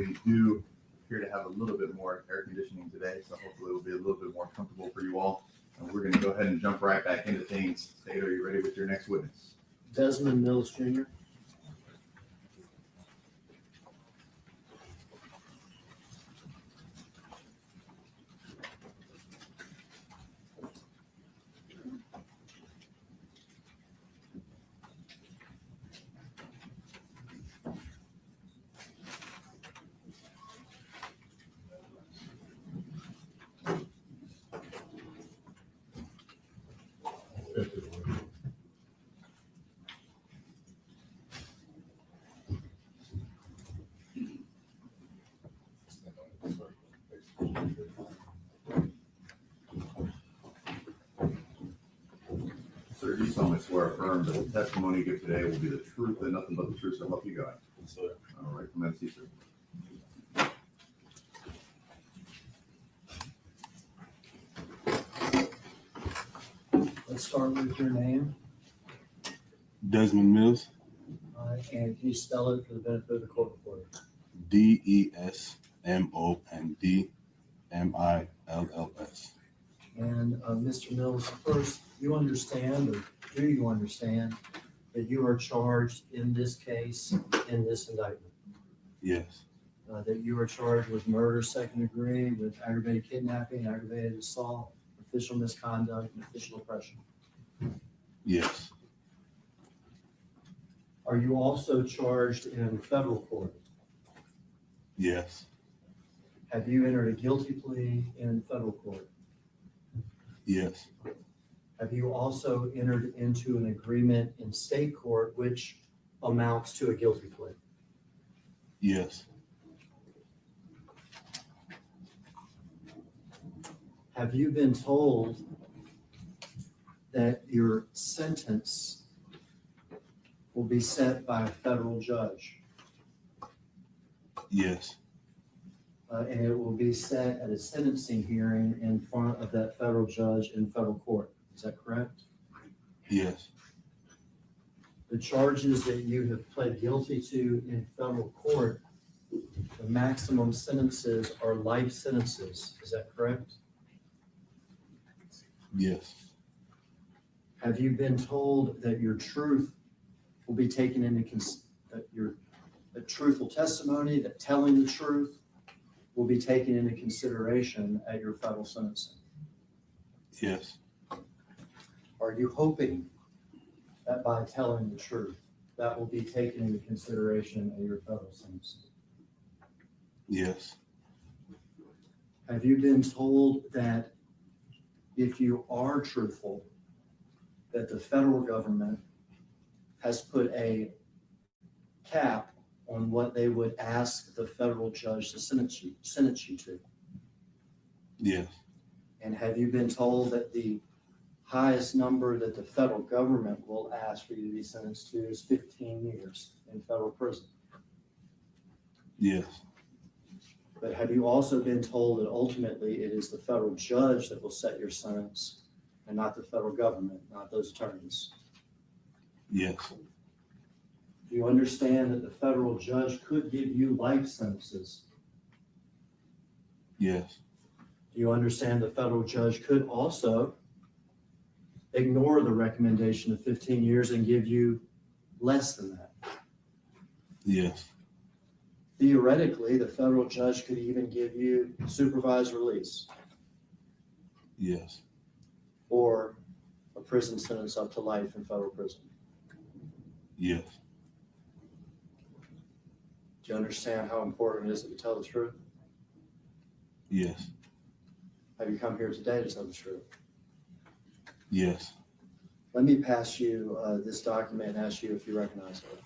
We do appear to have a little bit more air conditioning today, so hopefully it will be a little bit more comfortable for you all. And we're going to go ahead and jump right back into things. State, are you ready with your next witness? Desmond Mills, Jr. Sir, do you solemnly swear or affirm that the testimony you give today will be the truth and nothing but the truth, so help you God? Yes, sir. All right, come and see, sir. Let's start with your name, Desmond Mills, and can you spell it for the benefit of the court reporter? Desmondmills. And Mr. Mills, first, you understand, or do you understand, that you are charged in this case, in this indictment? Yes, That you are charged with murder, second degree, with aggravated kidnapping, aggravated assault, official misconduct, and official oppression. yes, Are you also charged in federal court? yes, Have you entered a guilty plea in federal court? yes, Have you also entered into an agreement in state court which amounts to a guilty plea? yes, Have you been told that your sentence will be set by a federal judge? yes, And it will be set at a sentencing hearing in front of that federal judge in federal court. Is that correct? yes, The charges that you have pled guilty to in federal court, the maximum sentences are life sentences. Is that correct? yes, Have you been told that your truth will be taken into that truthful testimony, that telling the truth will be taken into consideration at your federal sentencing? yes, Are you hoping that by telling the truth, that will be taken into consideration at your federal sentencing? yes, Have you been told that if you are truthful, that the federal government has put a cap on what they would ask the federal judge to sentence you to? yes, And have you been told that the highest number that the federal government will ask for you to be sentenced to is 15 years in federal prison? yes, But have you also been told that ultimately it is the federal judge that will set your sentence and not the federal government, not those attorneys? yes, Do you understand that the federal judge could give you life sentences? yes, Do you understand the federal judge could also ignore the recommendation of 15 years and give you less than that? yes, Theoretically, the federal judge could even give you supervised release yes, or a prison sentence up to life in federal prison. yes, Do you understand how important it is that you tell the truth? yes, Have you come here today to tell the truth? yes, Let me pass you this document and ask you if you recognize it.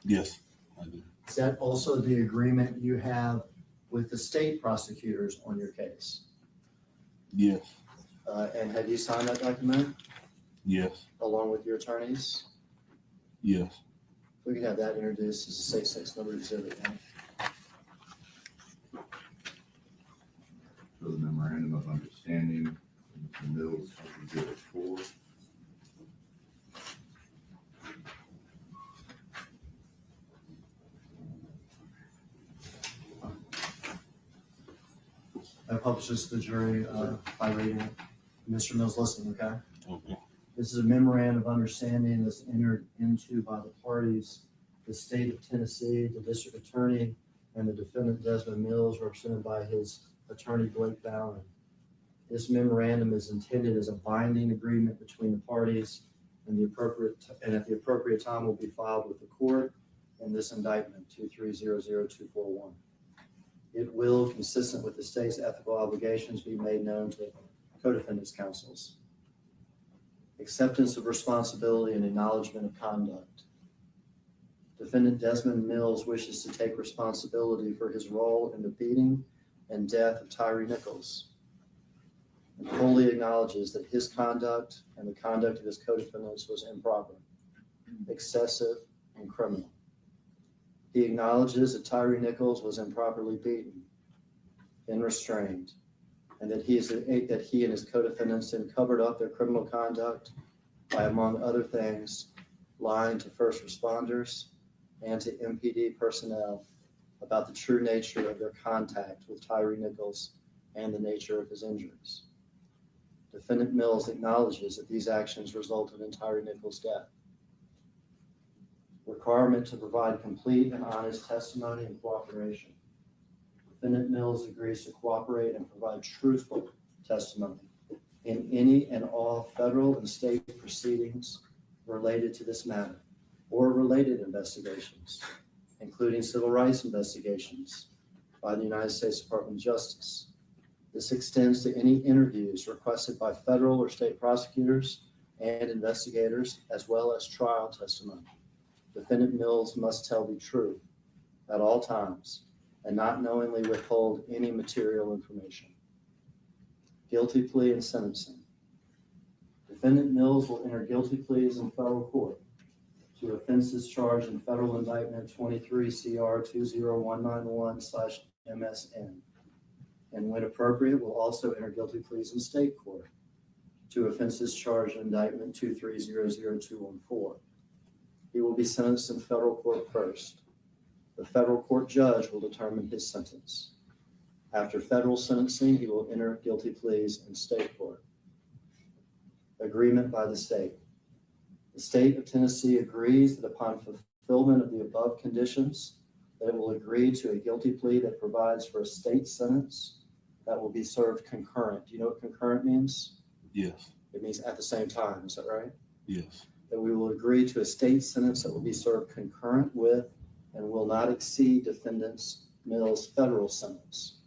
yes, I do. Is that also the agreement you have with the state prosecutors on your case? Yes, And have you signed that document yes, along with your attorneys? yes, We could have that introduced as a safe sex number exhibit. For the memorandum of understanding Mills, Exhibit 4. I published this to the jury by reading it. Mr. Mills, listen, okay? Okay. This is a memorandum of understanding that's entered into by the parties, the state of Tennessee, the district attorney, and the defendant Desmond Mills, represented by his attorney Blake Ballard. This memorandum is intended as a binding agreement between the parties, and at the appropriate time will be filed with the court in this indictment 2300241. It will, consistent with the state's ethical obligations, be made known to co-defendants' counsels. Acceptance of responsibility and acknowledgement of conduct. Defendant Desmond Mills wishes to take responsibility for his role in the beating and death of Tyre Nichols, and fully acknowledges that his conduct and the conduct of his co-defendants was improper, excessive, and criminal. He acknowledges that Tyre Nichols was improperly beaten and restrained, and that he and his co-defendants then covered up their criminal conduct by, among other things, lying to first responders and to MPD personnel about the true nature of their contact with Tyre Nichols and the nature of his injuries. Defendant Mills acknowledges that these actions resulted in Tyre Nichols' death. Requirement to provide complete and honest testimony and cooperation. Defendant Mills agrees to cooperate and provide truthful testimony in any and all federal and state proceedings related to this matter or related investigations, including civil rights investigations by the United States Department of Justice. This extends to any interviews requested by federal or state prosecutors and investigators, as well as trial testimony. Defendant Mills must tell the truth at all times and not knowingly withhold any material information. Guilty plea and sentencing. Defendant Mills will enter guilty pleas in federal court to offenses charged in federal indictment 23 CR 20191/MSN, and when appropriate, will also enter guilty pleas in state court to offenses charged in indictment 2300214. He will be sentenced in federal court first. The federal court judge will determine his sentence. After federal sentencing, he will enter guilty pleas in state court. Agreement by the state. The state of Tennessee agrees that upon fulfillment of the above conditions, that it will agree to a guilty plea that provides for a state sentence that will be served concurrent. Do you know what concurrent means? Yes. It means at the same time, is that right? Yes. That we will agree to a state sentence that will be served concurrent with and will not exceed defendant Mills' federal sentence.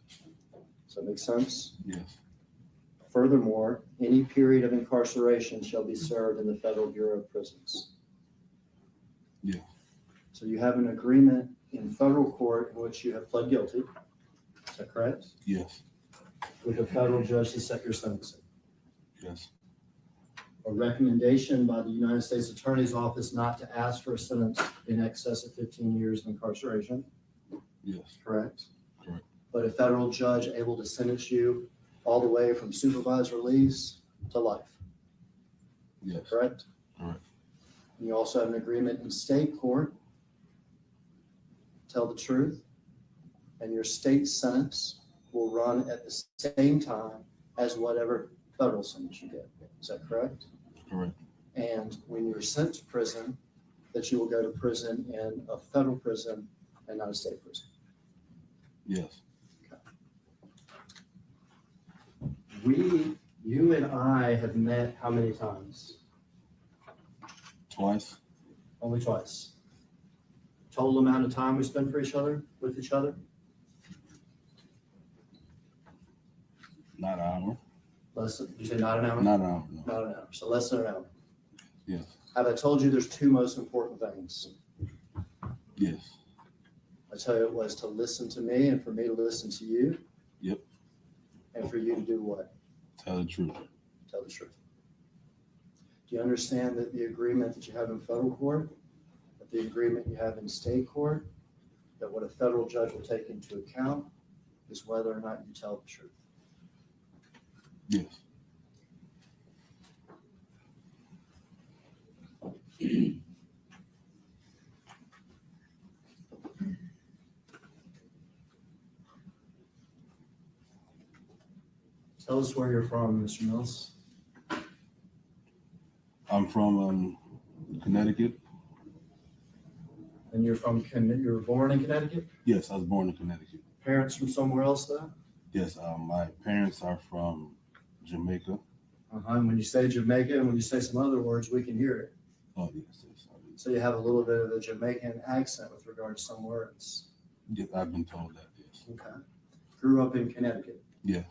Does that make sense? Yes. Furthermore, any period of incarceration shall be served in the Federal Bureau of Prisons. Yeah. So you have an agreement in federal court in which you have pled guilty. Is that correct? Yes. With a federal judge to set your sentencing. Yes. A recommendation by the United States Attorney's Office not to ask for a sentence in excess of 15 years of incarceration. Yes. Correct? Correct. But a federal judge able to sentence you all the way from supervised release to life. Yes. Correct? Correct. And you also have an agreement in state court. Tell the truth. And your state sentence will run at the same time as whatever federal sentence you get. Is that correct? Correct. And when you're sent to prison, that you will go to prison in a federal prison and not a state prison. Yes. You and I have met how many times? Twice. Only twice. Total amount of time we spent with each other? Not an hour. Did you say not an hour? Not an hour. No. Not an hour. So less than an hour. Yes. Have I told you there's two most important things? Yes. I tell you it was to listen to me and for me to listen to you. Yep. And for you to do what? Tell the truth. Tell the truth. Do you understand that the agreement that you have in federal court, that the agreement you have in state court, that what a federal judge will take into account is whether or not you tell the truth? Yes. Tell us where you're from, Mr. Mills. I'm from Connecticut. And you're you were born in Connecticut? Yes, I was born in Connecticut. Parents from somewhere else though? Yes, my parents are from Jamaica. And when you say Jamaica and when you say some other words, we can hear it. Oh, yes. So you have a little bit of a Jamaican accent with regard to some words. Yes, I've been told that, yes. Okay. Grew up in Connecticut. Yes.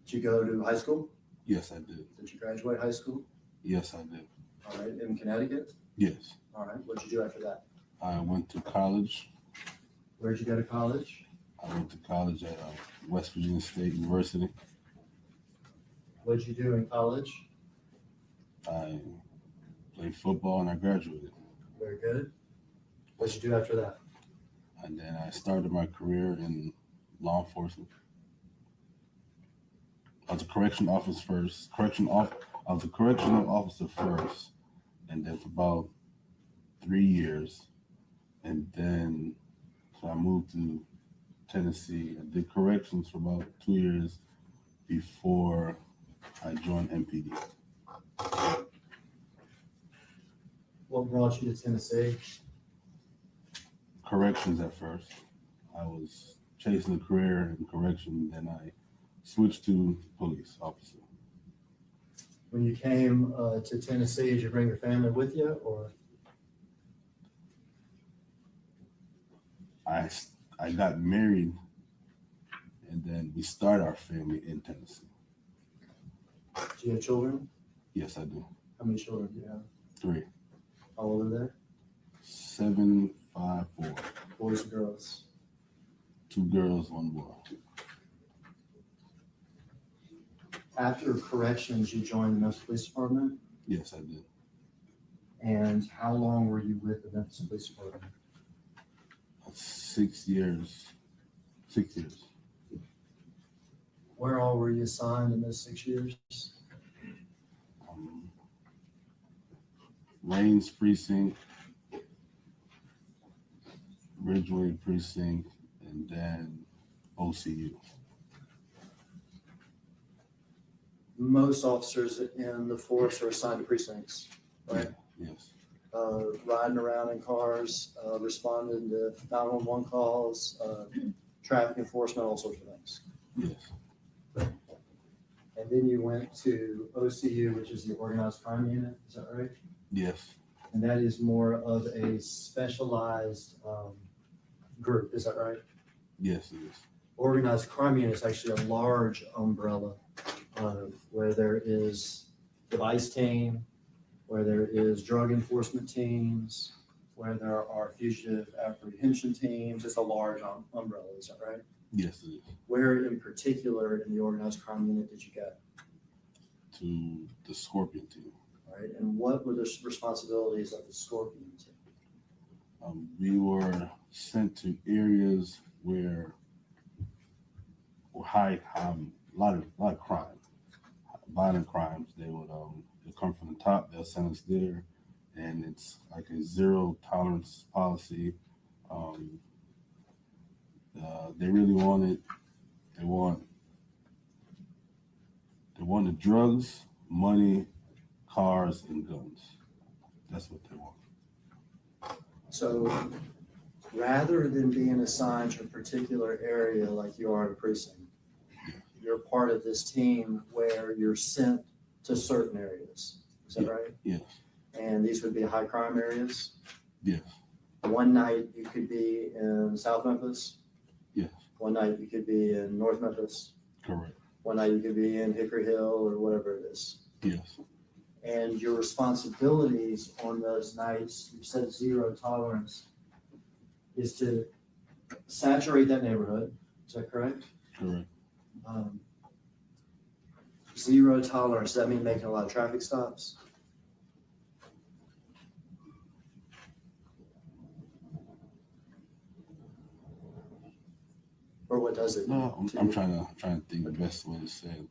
Did you go to high school? Yes, I did. Did you graduate high school? Yes, I did. All right. In Connecticut? Yes. All right. What did you do after that? I went to college. Where'd you go to college? I went to college at West Virginia State University. What did you do in college? I played football and I graduated. Very good. What did you do after that? And then I started my career in law enforcement. I was a correctional officer first. I was a correctional officer first, and then for about 3 years, and then so I moved to Tennessee. I did corrections for about 2 years before I joined MPD. What brought you to Tennessee? Corrections at first. I was chasing a career in correction, then I switched to police officer. When you came to Tennessee, did you bring your family with you, or? I got married, and then we started our family in Tennessee. Do you have children? Yes, I do. How many children do you have? 3. How old are they? 7, 5, 4. Boys and girls? 2 girls, 1 boy. After corrections, you joined the Memphis Police Department? Yes, I did. And how long were you with the Memphis Police Department? 6 years. 6 years. Where all were you assigned in those 6 years? Rains Precinct, Ridgeway Precinct, and then OCU. Most officers in the force are assigned to precincts, right? Yes. Riding around in cars, responding to 911 calls, traffic enforcement, all sorts of things. Yes. And then you went to OCU, which is the Organized Crime Unit, is that right? Yes. And that is more of a specialized group, is that right? Yes, it is. Organized Crime Unit is actually a large umbrella where there is device team, where there is drug enforcement teams, where there are fugitive apprehension teams. It's a large umbrella, is that right? Yes, it is. Where in particular in the Organized Crime Unit did you get? To the Scorpion team. All right, and what were the responsibilities of the Scorpion team? We were sent to areas where high, a lot of crime, violent crimes. They would come from the top. They'll send us there, and it's like a zero tolerance policy. They really wanted. They wanted drugs, money, cars, and guns. That's what they want. So rather than being assigned to a particular area like you are in a precinct, you're part of this team where you're sent to certain areas. Is that right? Yes. And these would be high crime areas? Yes. One night you could be in South Memphis? Yes. One night you could be in North Memphis? Correct. One night you could be in Hickory Hill or whatever it is. Yes. And your responsibilities on those nights, you said zero tolerance, is to saturate that neighborhood. Is that correct? Correct. Zero tolerance, does that mean making a lot of traffic stops? Or what does it? No, I'm trying to think the best way to say it.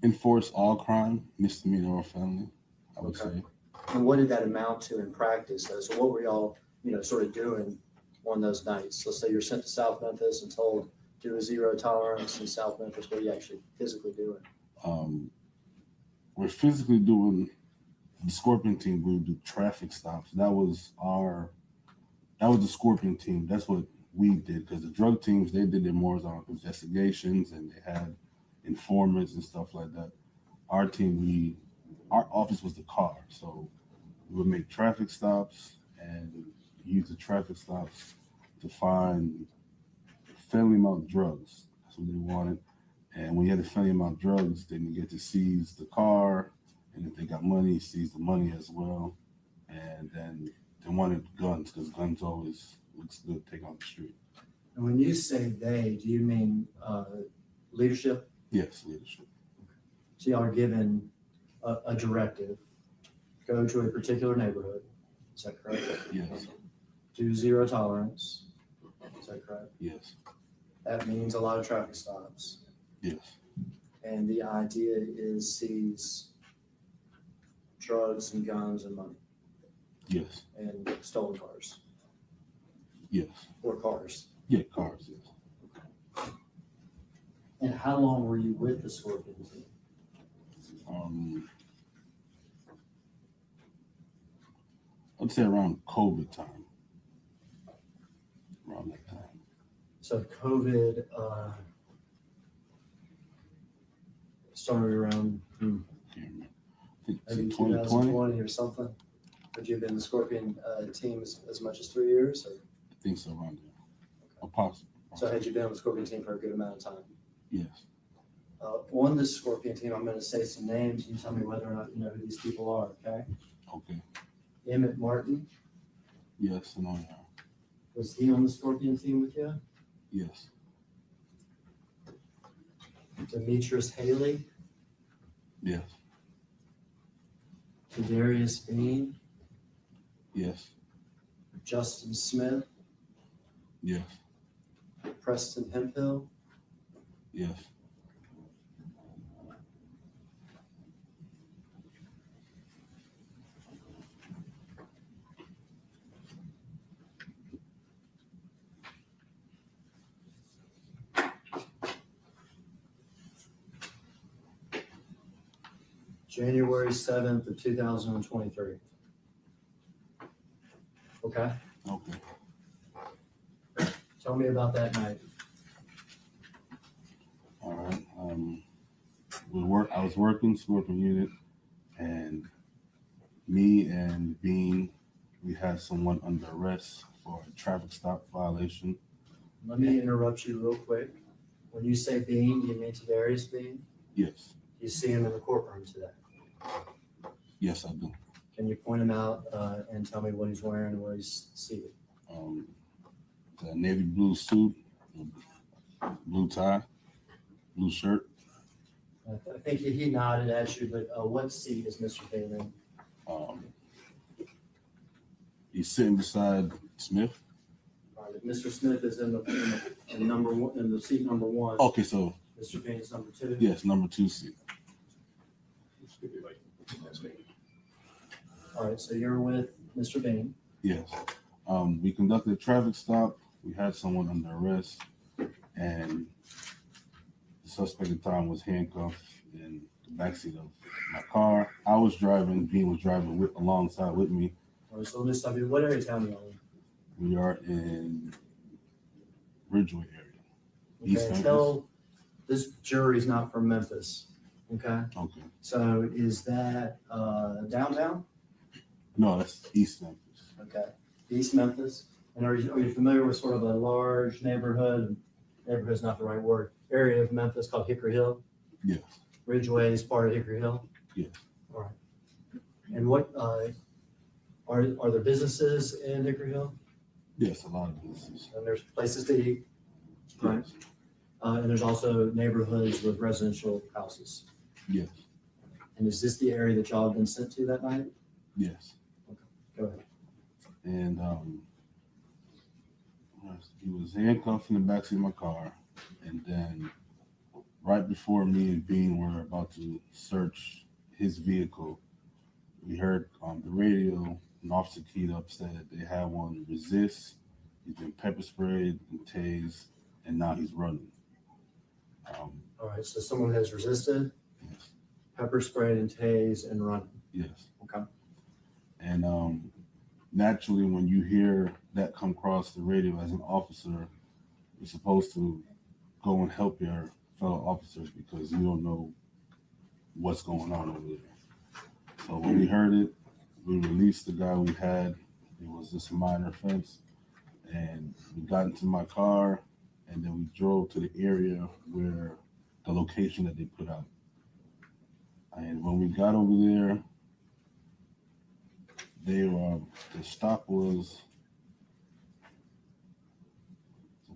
Enforce all crime, misdemeanor or felony, I would say. And what did that amount to in practice though? So what were y'all, sort of doing on those nights? Let's say you're sent to South Memphis and told do a zero tolerance in South Memphis? What are you actually physically doing? We're physically doing the Scorpion team. We would do traffic stops. That was the Scorpion team. That's what we did, because the drug teams, they did their more on investigations and they had informants and stuff like that. Our team, our office was the car, so we would make traffic stops and use the traffic stops to find family amount of drugs. That's what they wanted. And when you had a family amount of drugs, then you get to seize the car, and if they got money, seize the money as well. And then they wanted guns, because guns always looks good to take on the street. And when you say they, do you mean leadership? Yes, leadership. So y'all are given a directive, go to a particular neighborhood. Is that correct? Yes. Do zero tolerance. Is that correct? Yes. That means a lot of traffic stops. Yes. And the idea is seize drugs and guns and money Yes. and stolen cars Yes. or cars. Yeah, cars, yes. And how long were you with the Scorpion team? I'd say around COVID time. Around that time. So COVID started around Can't remember. I think maybe 2020. 2020 or something. Would you have been the Scorpion team as much as 3 years? Or? I think so, around there. Possible. So had you been on the Scorpion team for a good amount of time? Yes. On this Scorpion team, I'm going to say some names. You tell me whether or not you know who these people are, okay? Okay. Emmett Martin, Yes, and I am. was he on the Scorpion team with you? Yes. Demetrius Haley, Yes. Darius Bean, Yes. Justin Smith, Yes. Preston Hemphill, Yes. January 7th of 2023. Okay, Okay. tell me about that night. All right. I was working Scorpion unit, and me and Bean, we had someone under arrest for a traffic stop violation. Let me interrupt you real quick. When you say Bean, do you mean Darius Bean? Yes. You see him in the courtroom today. Yes, I do. Can you point him out and tell me what he's wearing and where he's seated? The navy blue suit, blue tie, blue shirt. I think he nodded at you, but what seat is Mr. Bean in? He's sitting beside Smith. All right, if Mr. Smith is in number one, in the seat number one. Okay, so Mr. Bean is number two. yes, number 2 seat. All right, so you're with Mr. Bean. Yes. We conducted a traffic stop. We had someone under arrest, and the suspect at the time was handcuffed in the backseat of my car. I was driving. Bean was driving alongside with me. All right, so let me stop you. What area of town are you in? We are in Ridgeway area. East Okay, Memphis. tell this jury's not from Memphis. Okay, Okay. so is that downtown? No, that's East Memphis. Okay, East Memphis. And are you familiar with sort of a large neighborhood? Neighborhood's not the right word. Area of Memphis called Hickory Hill. Yes. Ridgeway is part of Hickory Hill. Yes. All right. And what are there businesses in Hickory Hill? Yes, a lot of businesses. And there's places to eat. Right. Yes. And there's also neighborhoods with residential houses. Yes. And is this the area that y'all have been sent to that night? Yes. Go ahead. And he was handcuffed in the backseat of my car, and then right before me and Bean were about to search his vehicle, we heard on the radio an officer keyed up said they had one resist. He's been pepper sprayed and tased, and now he's running. All right, so someone has resisted, Yes. pepper sprayed and tased and run. Yes. Okay. And naturally, when you hear that come across the radio as an officer, you're supposed to go and help your fellow officers because you don't know what's going on over there. So when we heard it, we released the guy we had. It was just a minor offense. And we got into my car, and then we drove to the area where the location that they put out. And when we got over there, the stop was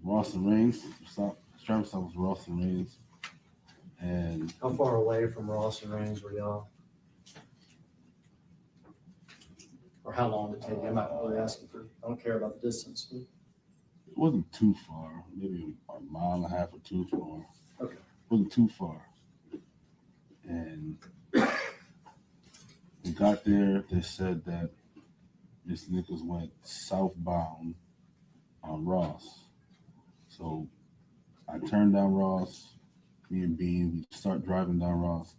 Ross and Reigns. Traffic stop was Ross and Reigns. And How far away from Ross and Reigns were y'all? Or how long did it take? I'm not really asking for, I don't care about the distance. But it wasn't too far, maybe a mile and a half or two far. Okay. It wasn't too far. And we got there, they said that Miss Nichols went southbound on Ross. So I turned down Ross, me and Bean, we start driving down Ross,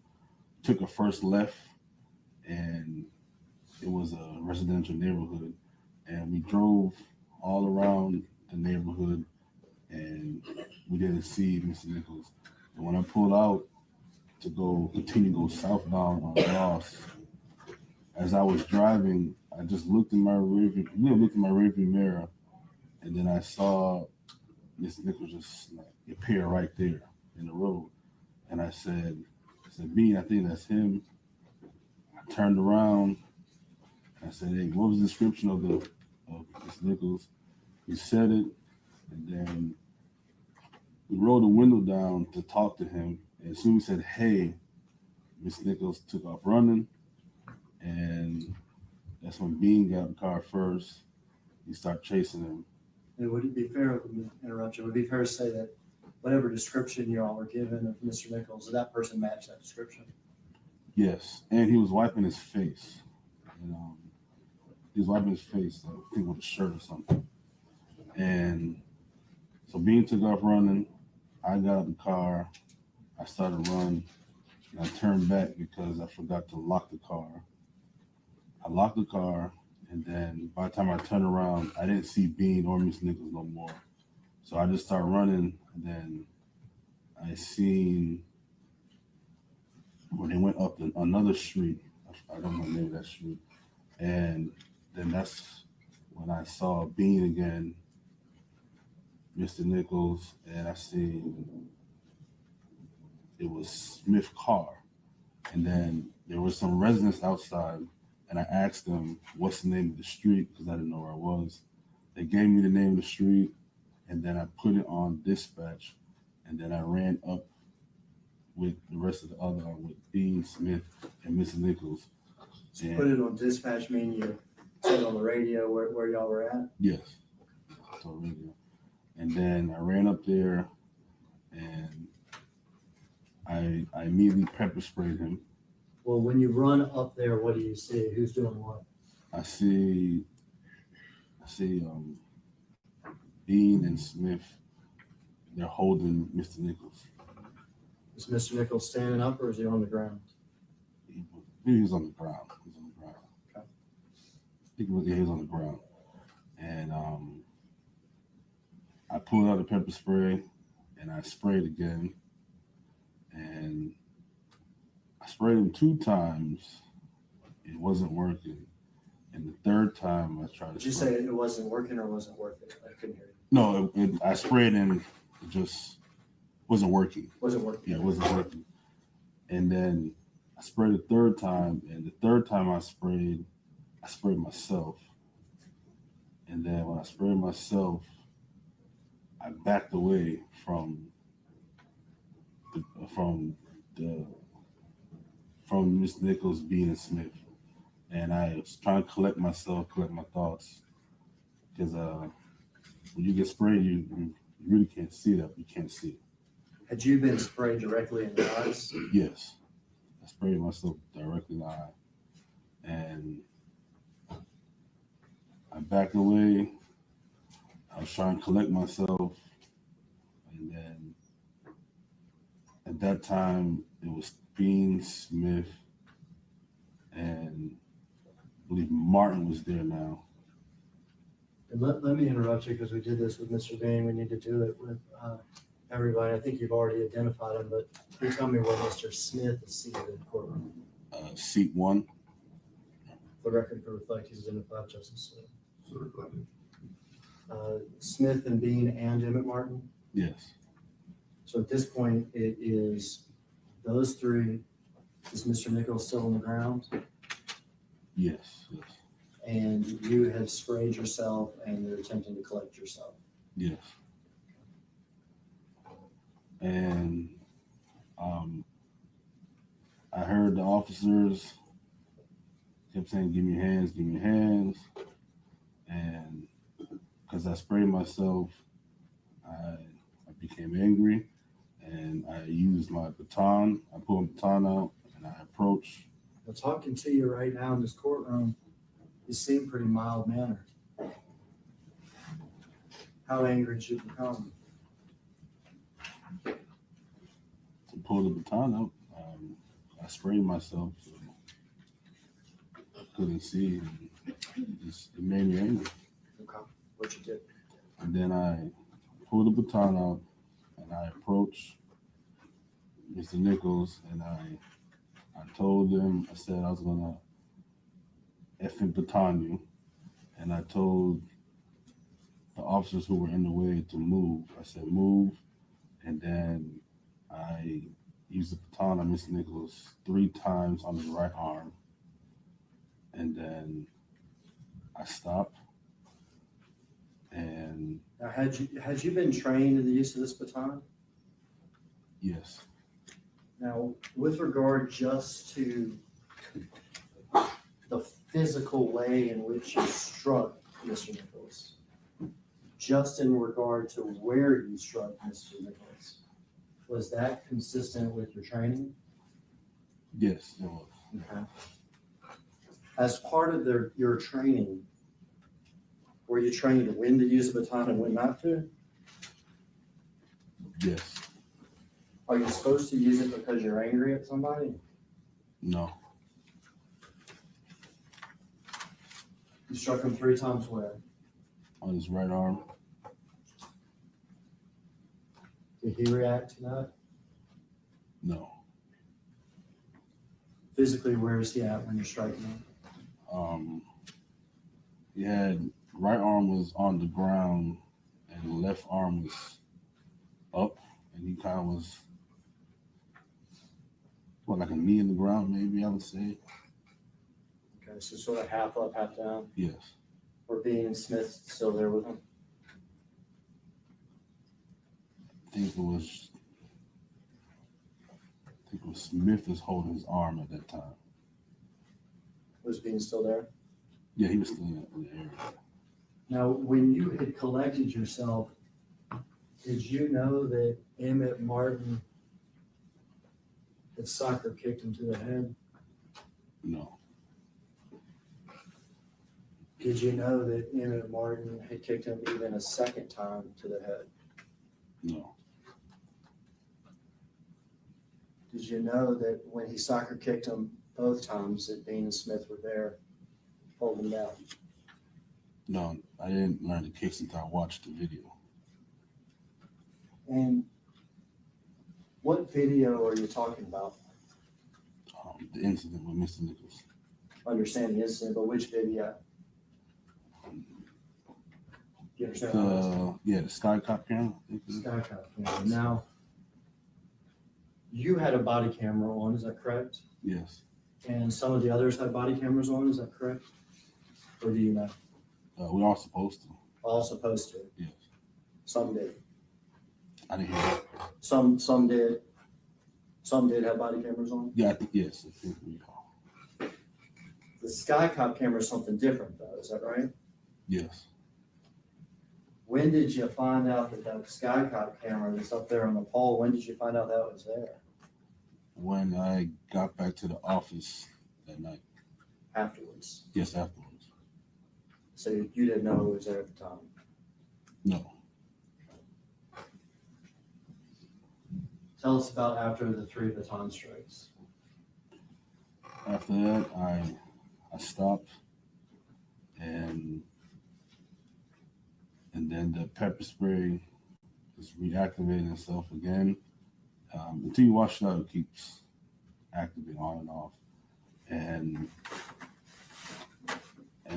took a first left, and it was a residential neighborhood. And we drove all around the neighborhood, and we didn't see Mr. Nichols. And when I pulled out to continue to go southbound on Ross, as I was driving, I just looked in my rearview mirror, and then I saw Mr. Nichols just like appear right there in the road. And I said, Bean, I think that's him. I turned around, and I said, hey, what was the description of Mr. Nichols? He said it, and then we rolled the window down to talk to him. And as soon as he said, hey, Miss Nichols took off running. And that's when Bean got in the car first. He started chasing him. And would it be fair, let me interrupt you, would it be fair to say that whatever description you all were given of Mr. Nichols, did that person match that description? Yes. And he was wiping his face. And, he was wiping his face, I think with a shirt or something. And so Bean took off running. I got out the car. I started running. And I turned back because I forgot to lock the car. I locked the car, and then by the time I turned around, I didn't see Bean or Miss Nichols no more. So I just started running, and then I seen when they went up another street. I don't know the name of that street. And then that's when I saw Bean again, Mr. Nichols, and I seen it was Smith's car. And then there was some residents outside, and I asked them, what's the name of the street? Because I didn't know where I was. They gave me the name of the street, and then I put it on dispatch, and then I ran up with the rest of the other, with Bean, Smith, and Mr. Nichols. So put it on dispatch, meaning you said on the radio where y'all were at? Yes. So radio. And then I ran up there, and I immediately pepper sprayed him. Well, when you run up there, what do you see? Who's doing what? I see Bean and Smith. They're holding Mr. Nichols. Is Mr. Nichols standing up or is he on the ground? He was on the ground. He was on the ground. Okay. I think he was on the ground. And I pulled out the pepper spray and I sprayed again. And I sprayed him 2 times. It wasn't working. And the third time I tried to Did you say it wasn't working or wasn't worth it? I couldn't hear you. No, I sprayed and it just wasn't working. Wasn't working? Yeah, it wasn't working. And then I sprayed the third time, and the third time I sprayed myself. And then when I sprayed myself, I backed away from Miss Nichols, Bean, and Smith. And I was trying to collect my thoughts. Because when you get sprayed, you really can't see that. You can't see it. Had you been sprayed directly in the eyes? Yes. I sprayed myself directly in the eye. And I backed away. I was trying to collect myself. And then At that time, it was Bean, Smith, and I believe Martin was there now. And let me interrupt you because we did this with Mr. Bain. We need to do it with everybody. I think you've already identified him, but can you tell me where Mr. Smith is seated in the courtroom? Seat 1. The record could reflect he's identified Justice Smith. So reflected. Smith and Bean and Emmett Martin. Yes. So at this point, it is those three. Is Mr. Nichols still on the ground? Yes. Yes. And you have sprayed yourself and you're attempting to collect yourself. Yes. And I heard the officers kept saying, "Give me your hands, give me your hands." And because I sprayed myself, I became angry and I used my baton. I pulled my baton out and I approached. Now, talking to you right now in this courtroom, you seem pretty mild mannered. How angry did you become? To pull the baton out, I sprayed myself, so I couldn't see, and it made me angry. Okay, what you did? And then I pulled the baton out, and I approached Mr. Nichols, and I told him, I said I was gonna effing baton you, and I told the officers who were in the way to move. I said move, and then I used the baton on Mr. Nichols 3 times on his right arm, and then I stopped. And Now, had you been trained in the use of this baton? yes, Now, with regard just to the physical way in which you struck Mr. Nichols, just in regard to where you struck Mr. Nichols, was that consistent with your training? yes, it was. Okay. As part of your training, were you trained when to use a baton and when not to? Yes, Are you supposed to use it because you're angry at somebody? no, You struck him 3 times where? on his right arm. Did he react to that? No. Physically, where is he at when you're striking him? He had right arm was on the ground and left arm was up, and he kind of was like a knee in the ground, maybe I would say. Okay, so sort of half up, half down. Yes, Were Bean and Smith still there with him? I think it was Smith was holding his arm at that time. Was Bean still there? Yeah, he was still in the area. Now, when you had collected yourself, did you know that Emmett Martin had soccer kicked him to the head? No, Did you know that Emmett Martin had kicked him even a second time to the head? no, Did you know that when he soccer kicked him both times that Bean and Smith were there holding him down? no. I didn't learn the kicks until I watched the video. And what video are you talking about? The incident with Mr. Nichols. Understand the incident, but which video? Do you understand? what I'm asking? The Sky Cop camera. I think it is. Skycop camera. Now, you had a body camera on, is that correct? Yes, And some of the others had body cameras on, is that correct? Or do you know? we are supposed to. All supposed to. Yes, Some did. I didn't hear it. Some did. Some did have body cameras on. Yeah, I think yes. I think we are. The Skycop camera is something different, though. Is that right? Yes. When did you find out that Skycop camera that's up there on the pole? When did you find out that was there? When I got back to the office that night. Afterwards. Yes, afterwards. So you didn't know it was there at the time. No. Tell us about after the 3 baton strikes. After that, I stopped, and then the pepper spray is reactivating itself again. Until you wash it out, it keeps activating on and off. And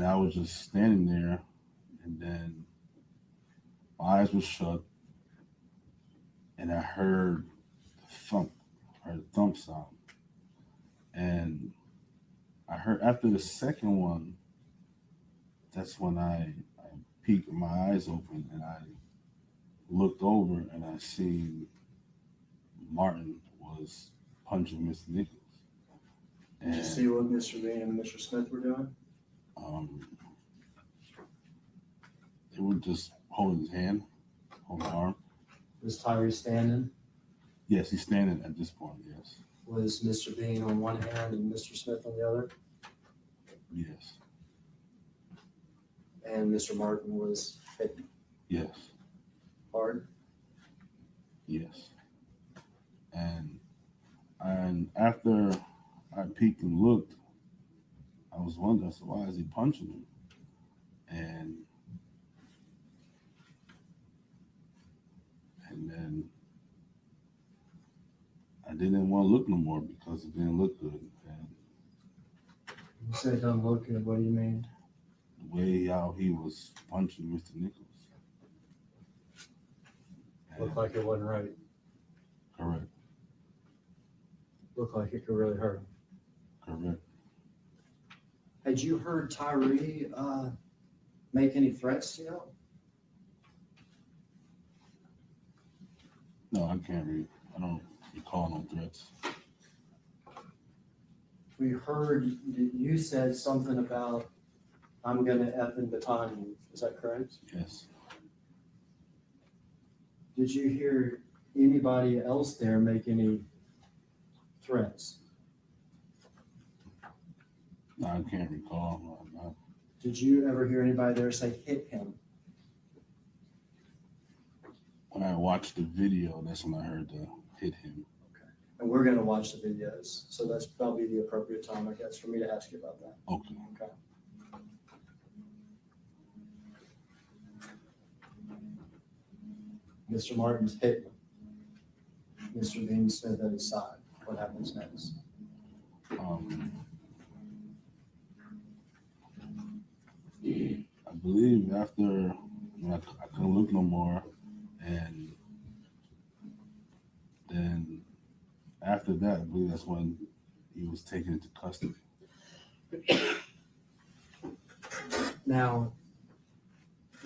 I was just standing there, and then my eyes were shut, and I heard the thump sound. And I heard after the second one, that's when I peeked my eyes open, and I looked over, and I seen Martin was punching Mr. Nichols. Did you see what Mr. Bean and Mr. Smith were doing? They were just holding his hand, holding his arm. Was Tyre standing? Yes, he's standing at this point, yes. Was Mr. Bean on one hand and Mr. Smith on the other? Yes. And Mr. Martin was hit Yes. hard? Yes. And after I peeked and looked, I was wondering, so why is he punching him? And then I didn't want to look no more because it didn't look good. And You said it doesn't look good. What do you mean? the way how he was punching Mr. Nichols. Looked like it wasn't right. Correct. Looked like it could really hurt him. Correct. Had you heard Tyre make any threats to you? No, I don't recall no threats. We heard that you said something about, I'm going to effing baton you. Is that correct? Yes. Did you hear anybody else there make any threats? No, I can't recall. No. Did you ever hear anybody there say hit him? When I watched the video, that's when I heard the hit him. And we're going to watch the videos. So that's probably the appropriate time, I guess, for me to ask you about that. Okay. Okay. Mr. Martin's hit Mr. Bean Smith at his side. What happens next? I believe after I couldn't look no more, and then after that, I believe that's when he was taken into custody. Now,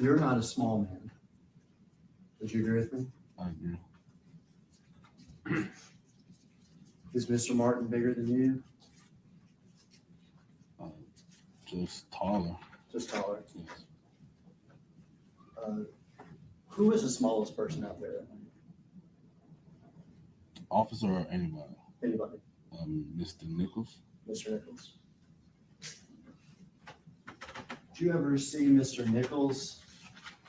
you're not a small man. Would you agree with me? I agree. Is Mr. Martin bigger than you? Just taller. Just taller. Yes. Who is the smallest person out there? Officer or anybody? Anybody? Mr. Nichols. Mr. Nichols. Did you ever see Mr. Nichols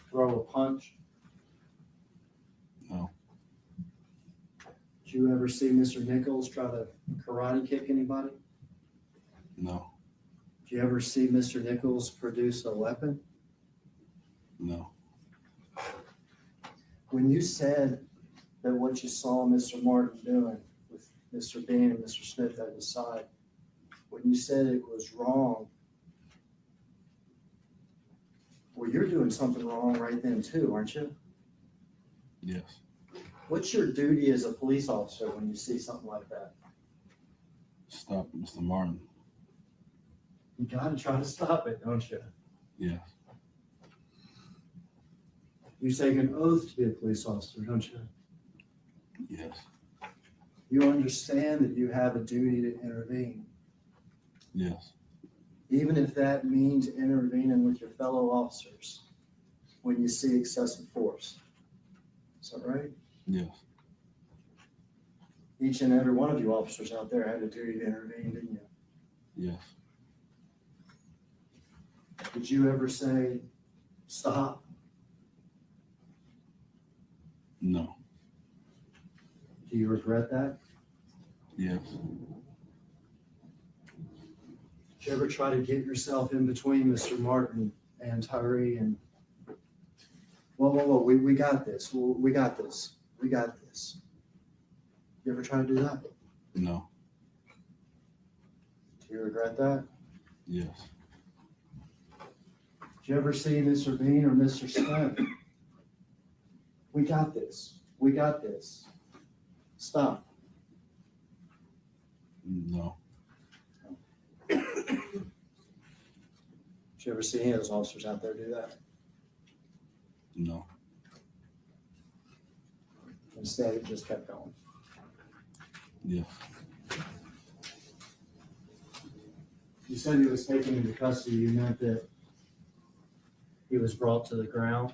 throw a punch? No. Did you ever see Mr. Nichols try to karate kick anybody? No. Did you ever see Mr. Nichols produce a weapon? No. When you said that what you saw Mr. Martin doing with Mr. Bean and Mr. Smith at his side, when you said it was wrong, well, you're doing something wrong right then too, aren't you? Yes. What's your duty as a police officer when you see something like that? Stop Mr. Martin. You gotta try to stop it, don't you? Yes. You take an oath to be a police officer, don't you? Yes. You understand that you have a duty to intervene, Yes. even if that means intervening with your fellow officers when you see excessive force. Is that right? Yes. Each and every one of you officers out there had a duty to intervene, didn't you? Yes. Did you ever say, stop? No. Do you regret that? Yes. Did you ever try to get yourself in between Mr. Martin and Tyre and, whoa, we got this, we got this, we got this. You ever try to do that? No. Do you regret that? Yes. Did you ever see Mr. Bean or Mr. Smith? We got this, we got this. Stop. No. Did you ever see any of those officers out there do that? No. Instead, it just kept going. Yes. You said he was taken into custody. You meant that he was brought to the ground?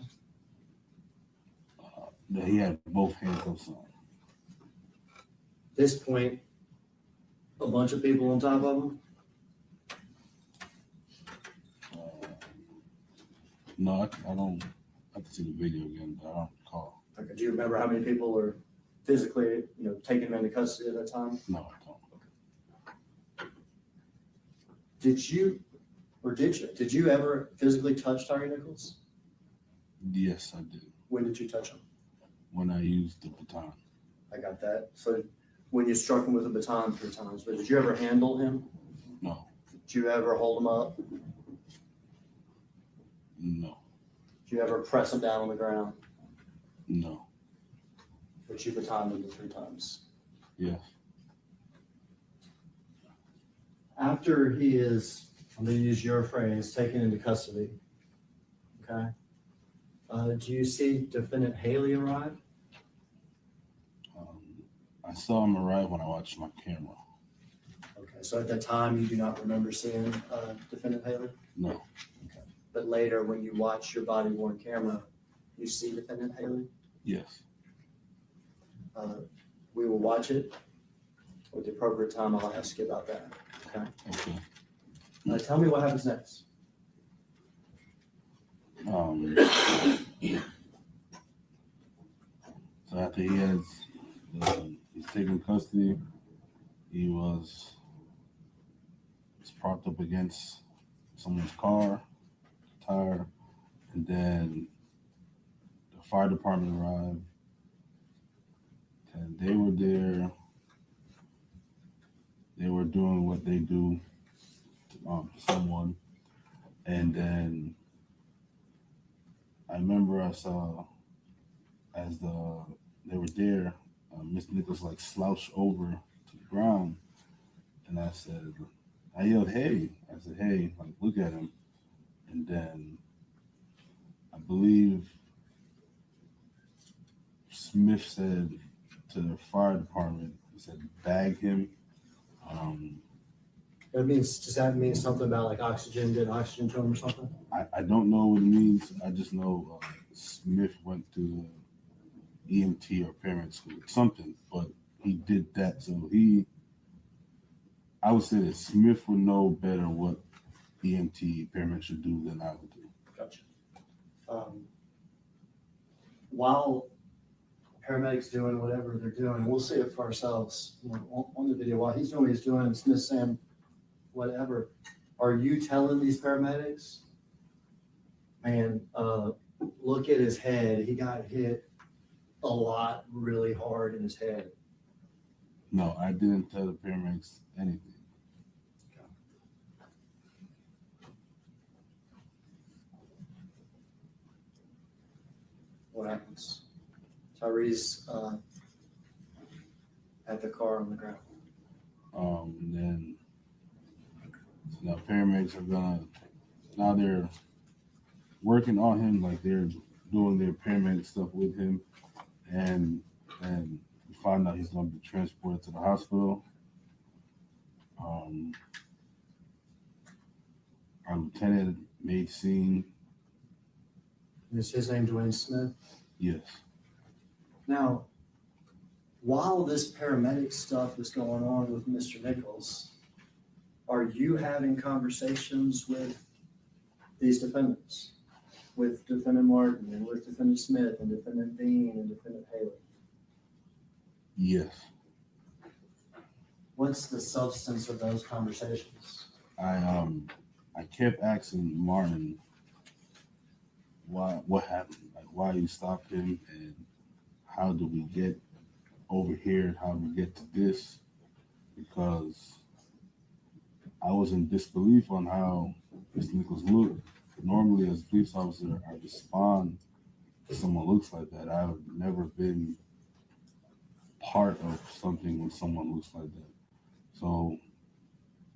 That he had both handcuffs on. At this point, a bunch of people on top of him? No, I don't have to see the video again, but I don't recall. Okay, do you remember how many people were physically, taking him into custody at that time? No, I don't. Did you ever physically touch Tyre Nichols? Yes, I did. When did you touch him? When I used the baton. I got that. So when you struck him with a baton 3 times, but did you ever handle him? No. Did you ever hold him up? No. Did you ever press him down on the ground? No. But you batoned him 3 times. Yes. After he is, I'm going to use your phrase, taken into custody, okay? Do you see Defendant Haley arrive? I saw him arrive when I watched my camera. Okay, so at that time, you do not remember seeing Defendant Haley? No. Okay. But later, when you watch your body-worn camera, you see Defendant Haley? Yes. We will watch it. With the appropriate time, I'll ask you about that, okay? Okay. Tell me what happens next. So after he's taken custody, he was propped up against someone's car, tire, and then the fire department arrived, and they were there. They were doing what they do to someone, and then I remember I saw as they were there, Miss Nichols slouched over to the ground, and I yelled, "Hey!" I said, "Hey!" Look at him, and then I believe Smith said to the fire department, he said, "Bag him." Does that mean something about oxygen, did oxygen to him or something? I don't know what it means. I just know Smith went to EMT or paramedic school, something, but he did that. So I would say that Smith would know better what EMT paramedic should do than I would do. Gotcha. While paramedics doing whatever they're doing, we'll see it for ourselves on the video. While he's doing what he's doing, Smith saying whatever, are you telling these paramedics, man, look at his head. He got hit a lot really hard in his head. No, I didn't tell the paramedics anything. What happens? Tyree's at the car on the ground. And then so now paramedics are now they're working on him, they're doing their paramedic stuff with him, and we find out he's going to be transported to the hospital. Our lieutenant made scene. Is his name Dwayne Smith? Yes. Now, while this paramedic stuff is going on with Mr. Nichols, are you having conversations with these defendants? With Defendant Martin and with Defendant Smith and Defendant Bean and Defendant Haley? Yes. What's the substance of those conversations? I kept asking Martin what happened, like why you stopped him and how do we get over here, how do we get to this, because I was in disbelief on how Mr. Nichols looked. Normally as a police officer I respond to someone looks like that. I've never been part of something when someone looks like that. So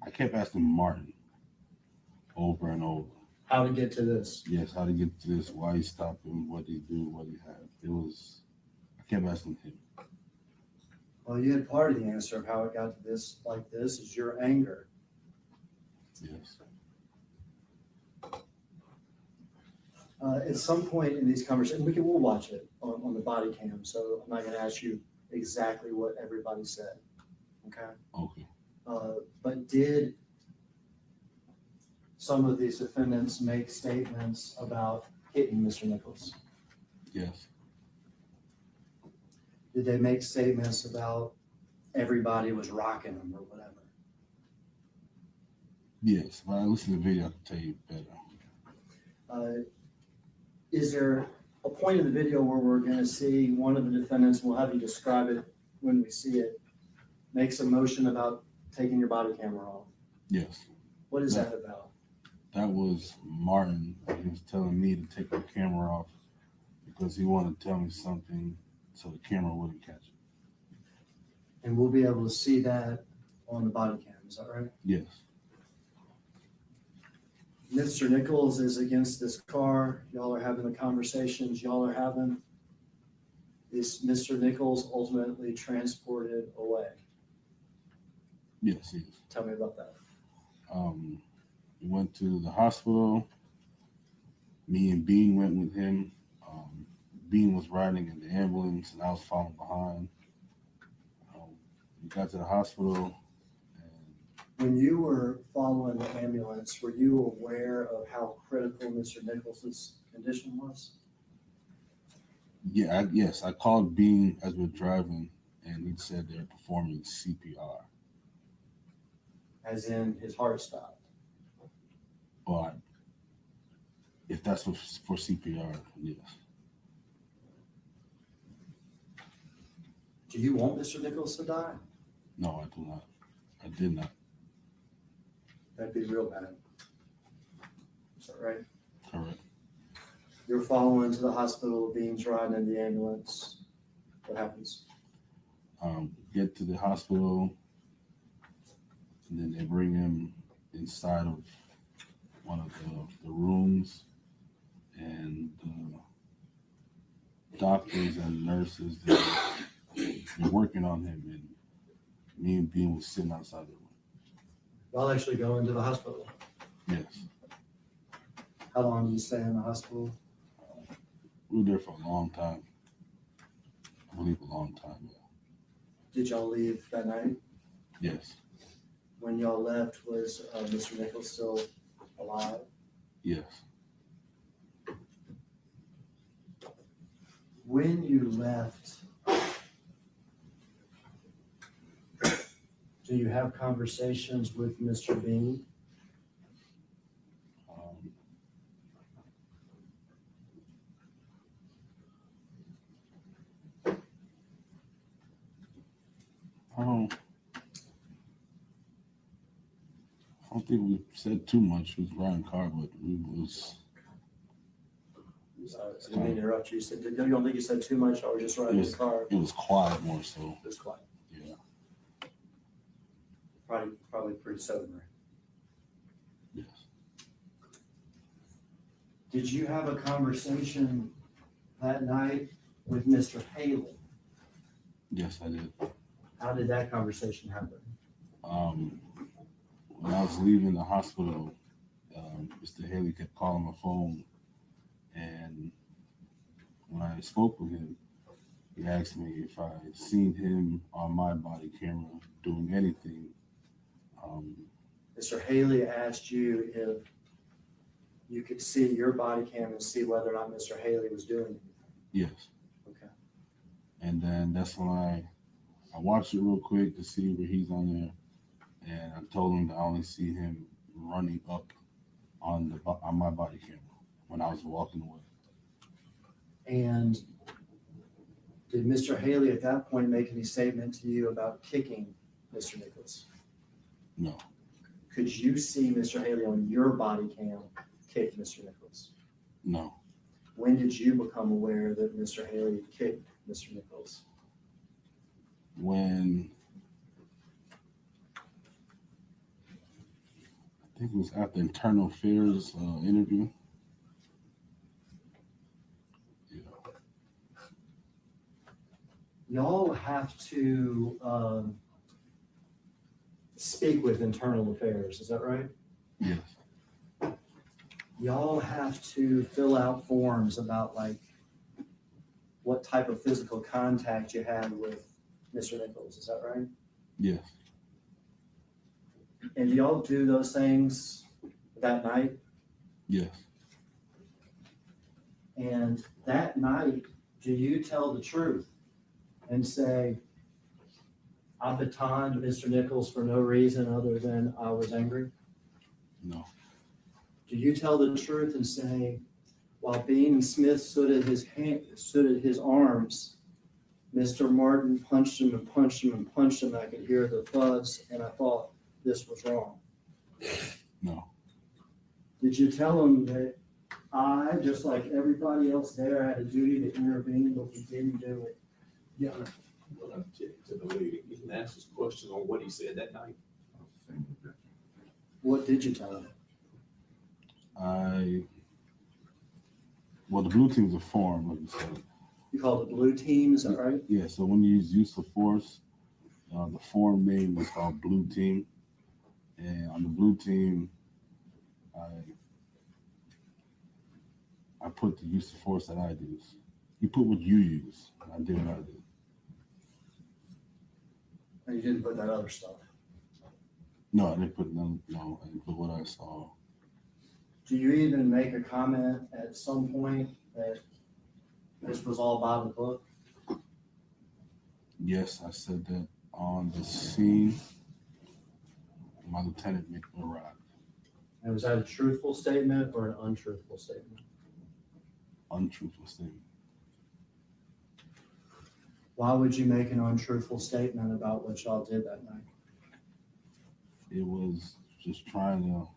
I kept asking Martin over and over. How to get to this? Yes, how to get to this, why he stopped him, what did he do, what did he have. I kept asking him. Well, you had part of the answer of how it got to this like this is your anger. Yes. At some point in these conversations, we'll watch it on the body cam, so I'm not gonna ask you exactly what everybody said, okay? Okay. But did some of these defendants make statements about hitting Mr. Nichols? Yes. Did they make statements about everybody was rocking them or whatever? Yes. If I listen to the video, I can tell you better. Is there a point in the video where we're gonna see one of the defendants, we'll have you describe it when we see it, makes a motion about taking your body camera off? Yes. What is that about? That was Martin. He was telling me to take the camera off because he wanted to tell me something so the camera wouldn't catch it. And we'll be able to see that on the body cam, is that right? Yes. Mr. Nichols is against this car. Y'all are having the conversations y'all are having. Is Mr. Nichols ultimately transported away? Yes, he is. Tell me about that. We went to the hospital. Me and Bean went with him. Bean was riding in the ambulance and I was following behind. We got to the hospital. When you were following the ambulance, were you aware of how critical Mr. Nichols' condition was? Yes, I called Bean as we're driving and he said they're performing CPR. As in his heart stopped? But if that's for CPR, yes. Do you want Mr. Nichols to die? No, I do not. I did not. That'd be real bad. Is that right? Correct. You're following to the hospital, Bean's riding in the ambulance. What happens? Get to the hospital, and then they bring him inside of one of the rooms, and the doctors and nurses, they're working on him, and me and Bean was sitting outside the room. Y'all actually go into the hospital. Yes. How long did you stay in the hospital? We were there for a long time. I believe a long time, yeah. Did y'all leave that night? Yes. When y'all left, was Mr. Nichols still alive? Yes. When you left, do you have conversations with Mr. Bean? I don't think we said too much. We was riding car, but we was. I didn't mean to interrupt you. You said, you don't think you said too much, or just riding the car? It was quiet more so. It was quiet. Yeah. Probably pretty sober. Yes. Did you have a conversation that night with Mr. Haley? Yes, I did. How did that conversation happen? When I was leaving the hospital, Mr. Haley kept calling my phone, and when I spoke with him, he asked me if I had seen him on my body camera doing anything. Mr. Haley asked you if you could see your body cam and see whether or not Mr. Haley was doing anything. Yes. Okay. And then that's when I I watched it real quick to see where he's on there, and I told him that I only see him running up on my body camera when I was walking away. And did Mr. Haley at that point make any statement to you about kicking Mr. Nichols? No, Could you see Mr. Haley on your body cam kick Mr. Nichols? no. When did you become aware that Mr. Haley kicked Mr. Nichols? When I think it was after internal affairs interview. Yeah. Y'all have to speak with internal affairs, is that right? Yes. Y'all have to fill out forms about like what type of physical contact you had with Mr. Nichols, is that right? Yes. And do y'all do those things that night? Yes. And that night, do you tell the truth and say, I batoned Mr. Nichols for no reason other than I was angry? No. Do you tell the truth and say, while Bean and Smith stood at his arms, Mr. Martin punched him and punched him and punched him. I could hear the thuds, and I thought this was wrong. No. Did you tell him that I, just like everybody else there, had a duty to intervene, but we didn't do it? Yeah, well, I'm to the lady, you can ask this question on what he said that night. What did you tell him? Well, the blue teams are formed, like you said. You called it blue team, is that right? Yeah, so when you use of force, the form name was called blue team. And on the blue team, I put the use of force that I use. You put what you use, and I did what I did. And you didn't put that other stuff. No, I didn't put I didn't put what I saw. Do you even make a comment at some point that this was all by the book? Yes, I said that on the scene. My lieutenant arrived. And was that a truthful statement or an untruthful statement? Untruthful statement. Why would you make an untruthful statement about what y'all did that night? It was just trying to.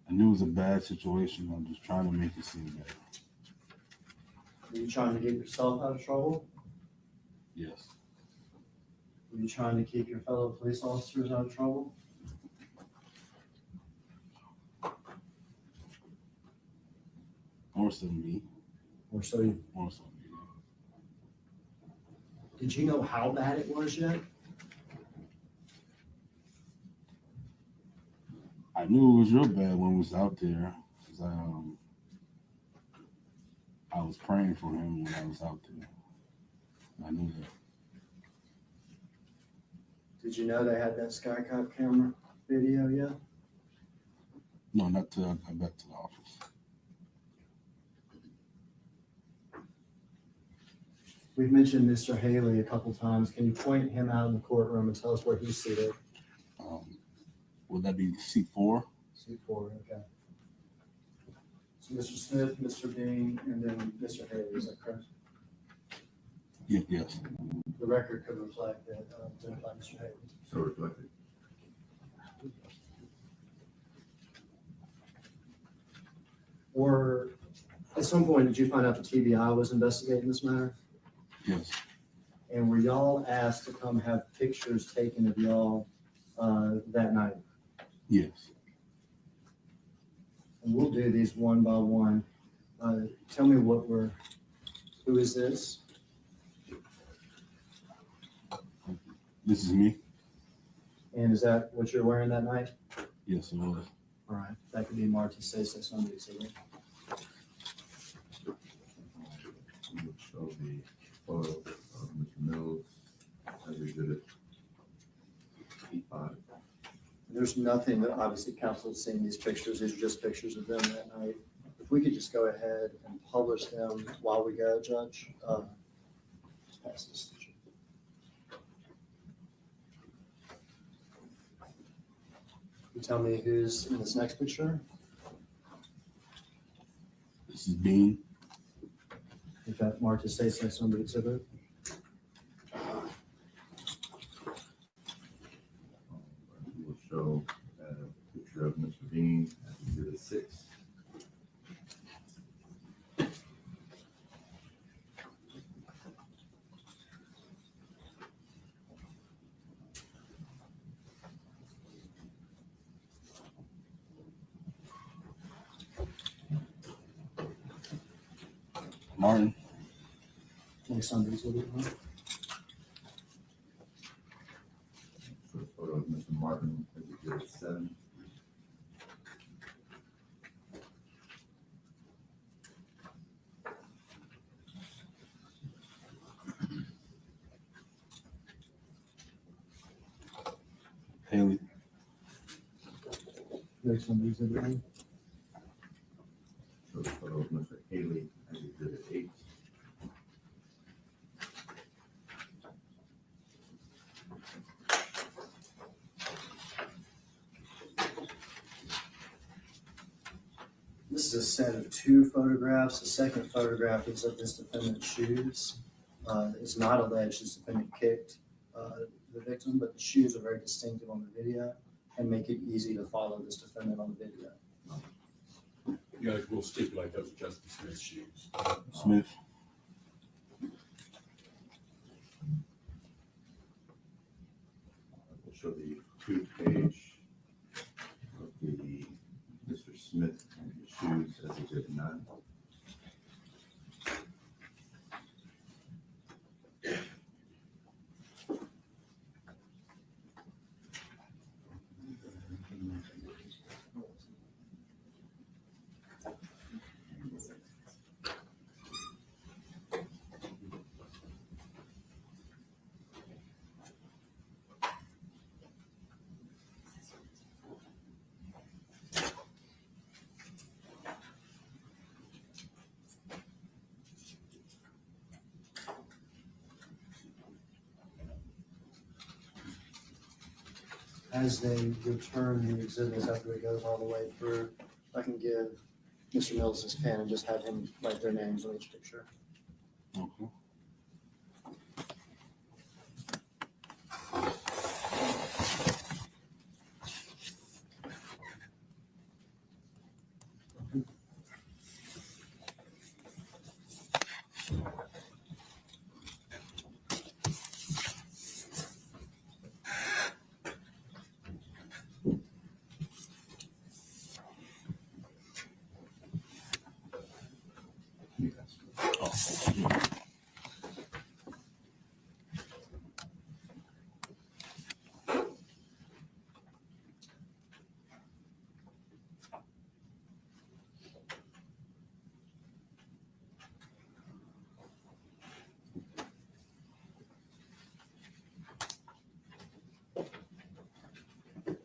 I knew it was a bad situation. I'm just trying to make it seem better. Were you trying to get yourself out of trouble? Yes. Were you trying to keep your fellow police officers out of trouble? More so me. Or so you? More so me. Did you know how bad it was yet? I knew it was real bad when we was out there, because I was praying for him when I was out there. I knew that. Did you know they had that Skycop camera video yet? No, not till I got back to the office. We've mentioned Mr. Haley a couple times. Can you point him out in the courtroom and tell us where he's seated? Would that be C4? C4, okay. So Mr. Smith, Mr. Dean, and then Mr. Haley, is that correct? Yeah, yes. The record could reflect that, identify Mr. Haley. So reflected. Or at some point, did you find out the TBI was investigating this matter? Yes. And were y'all asked to come have pictures taken of y'all that night? Yes. And we'll do these one by one. Tell me who is this? This is me? And is that what you're wearing that night? Yes, it was. All right, that could be marked as say somebody. Show the photo of Mr. Mills as exhibit E5. There's nothing that obviously council's seen these pictures. These are just pictures of them that night. If we could just go ahead and publish them while we go, Judge. Passes. You tell me who's in this next picture? This is Bean. You've got marked as states next on the exhibit. We will show a picture of Mr. Bean as exhibit 6. Martin. Next on the exhibit. So a photo of Mr. Martin as exhibit 7. Haley. Next on the exhibit. So a photo of Mr. Haley as exhibit 8. This is a set of 2 photographs. The second photograph is of this defendant's shoes. It's not alleged this defendant kicked the victim, but the shoes are very distinctive on the video and make it easy to follow this defendant on the video. You guys will stipulate those are Justin Smith's shoes. Smith. We'll show the 2 page of the Mr. Smith and his shoes as exhibit 9. As they return the exhibits after it goes all the way through, I can give Mr. Mills his pen and just have him write their names on each picture. Okay.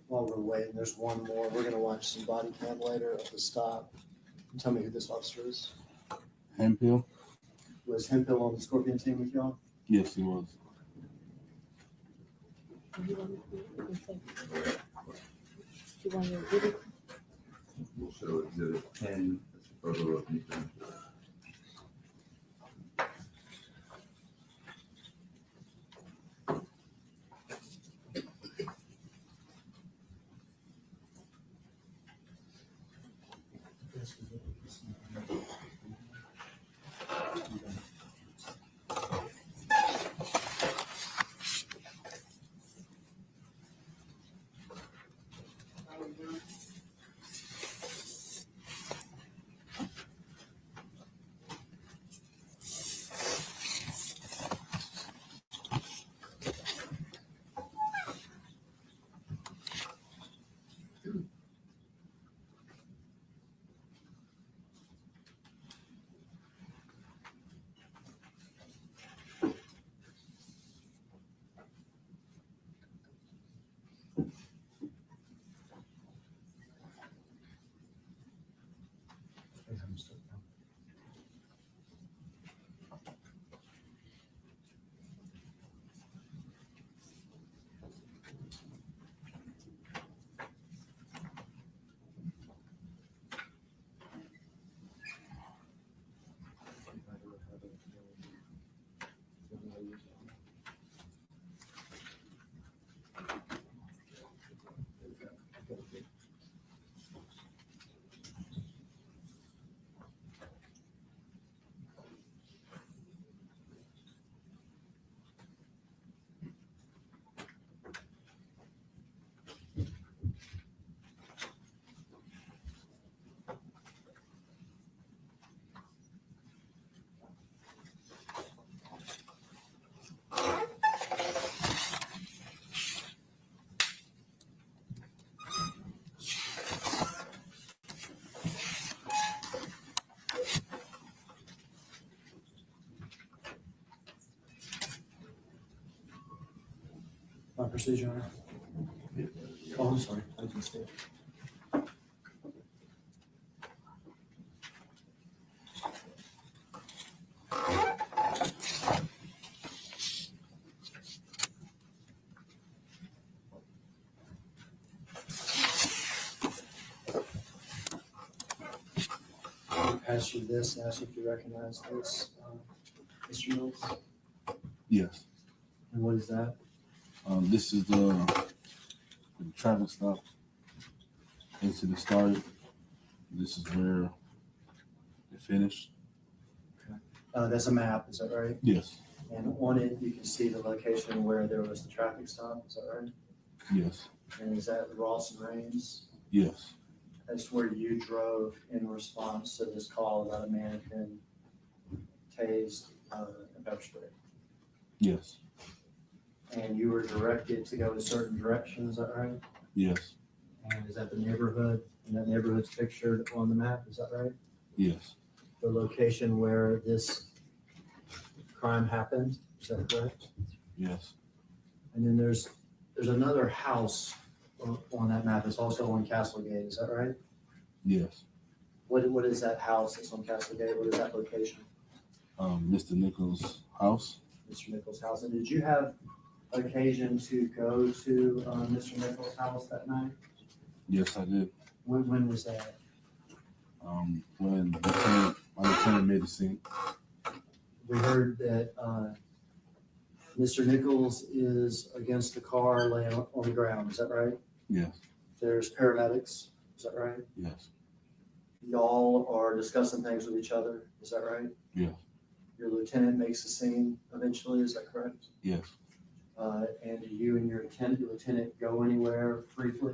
While we're waiting, there's one more. We're gonna watch some body cam later of the stop. Tell me who this officer is. Hemphill? Was Hemphill on the Scorpion team with y'all? Yes, he was. You want to give it? We'll show exhibit 10. That's a photo of Mr. Nichols. My procedure. Oh, I'm sorry. I didn't see it. I'll pass you this and ask if you recognize this, Mr. Mills. Yes. And what is that? This is the traffic stop. Incident started. This is where it finished. That's a map, is that right? Yes. And on it, you can see the location where there was the traffic stop, is that right? Yes. And is that Ross and Rains? Yes. That's where you drove in response to this call about a mannequin tased and pepper spray. Yes. And you were directed to go a certain direction, is that right? Yes. And is that the neighborhood? And that neighborhood's pictured on the map, is that right? Yes. The location where this crime happened, is that correct? Yes. And then there's another house on that map. It's also on Castlegate, is that right? Yes. What is that house that's on Castlegate? What is that location? Mr. Nichols' house. Mr. Nichols' house. And did you have occasion to go to Mr. Nichols' house that night? Yes, I did. When was that? When my lieutenant made the scene. We heard that Mr. Nichols is against the car laying on the ground. Is that right? Yes. There's paramedics. Is that right? Yes. Y'all are discussing things with each other. Is that right? Yes. Your lieutenant makes a scene eventually. Is that correct? Yes. And do you and your lieutenant go anywhere briefly?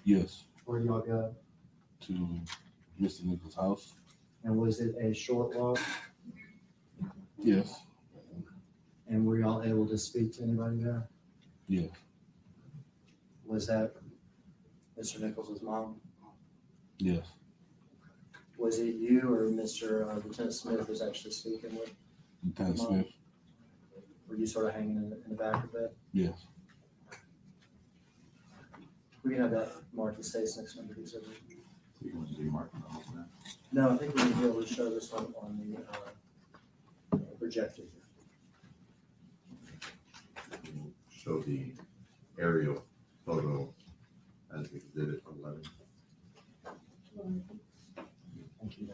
Yes. Where do y'all go? To Mr. Nichols' house. And was it a short walk? Yes. And were y'all able to speak to anybody there? Yes. Was that Mr. Nichols' mom? Yes. Was it you or Mr. Lieutenant Smith was actually speaking with? Lieutenant Mom? Smith. Were you sort of hanging in the back of it? Yes. We can have that marked as states next time. So you want to do marking on that? No, I think we need to be able to show this one on the projector. We'll show the aerial photo as exhibit 11. Thank you.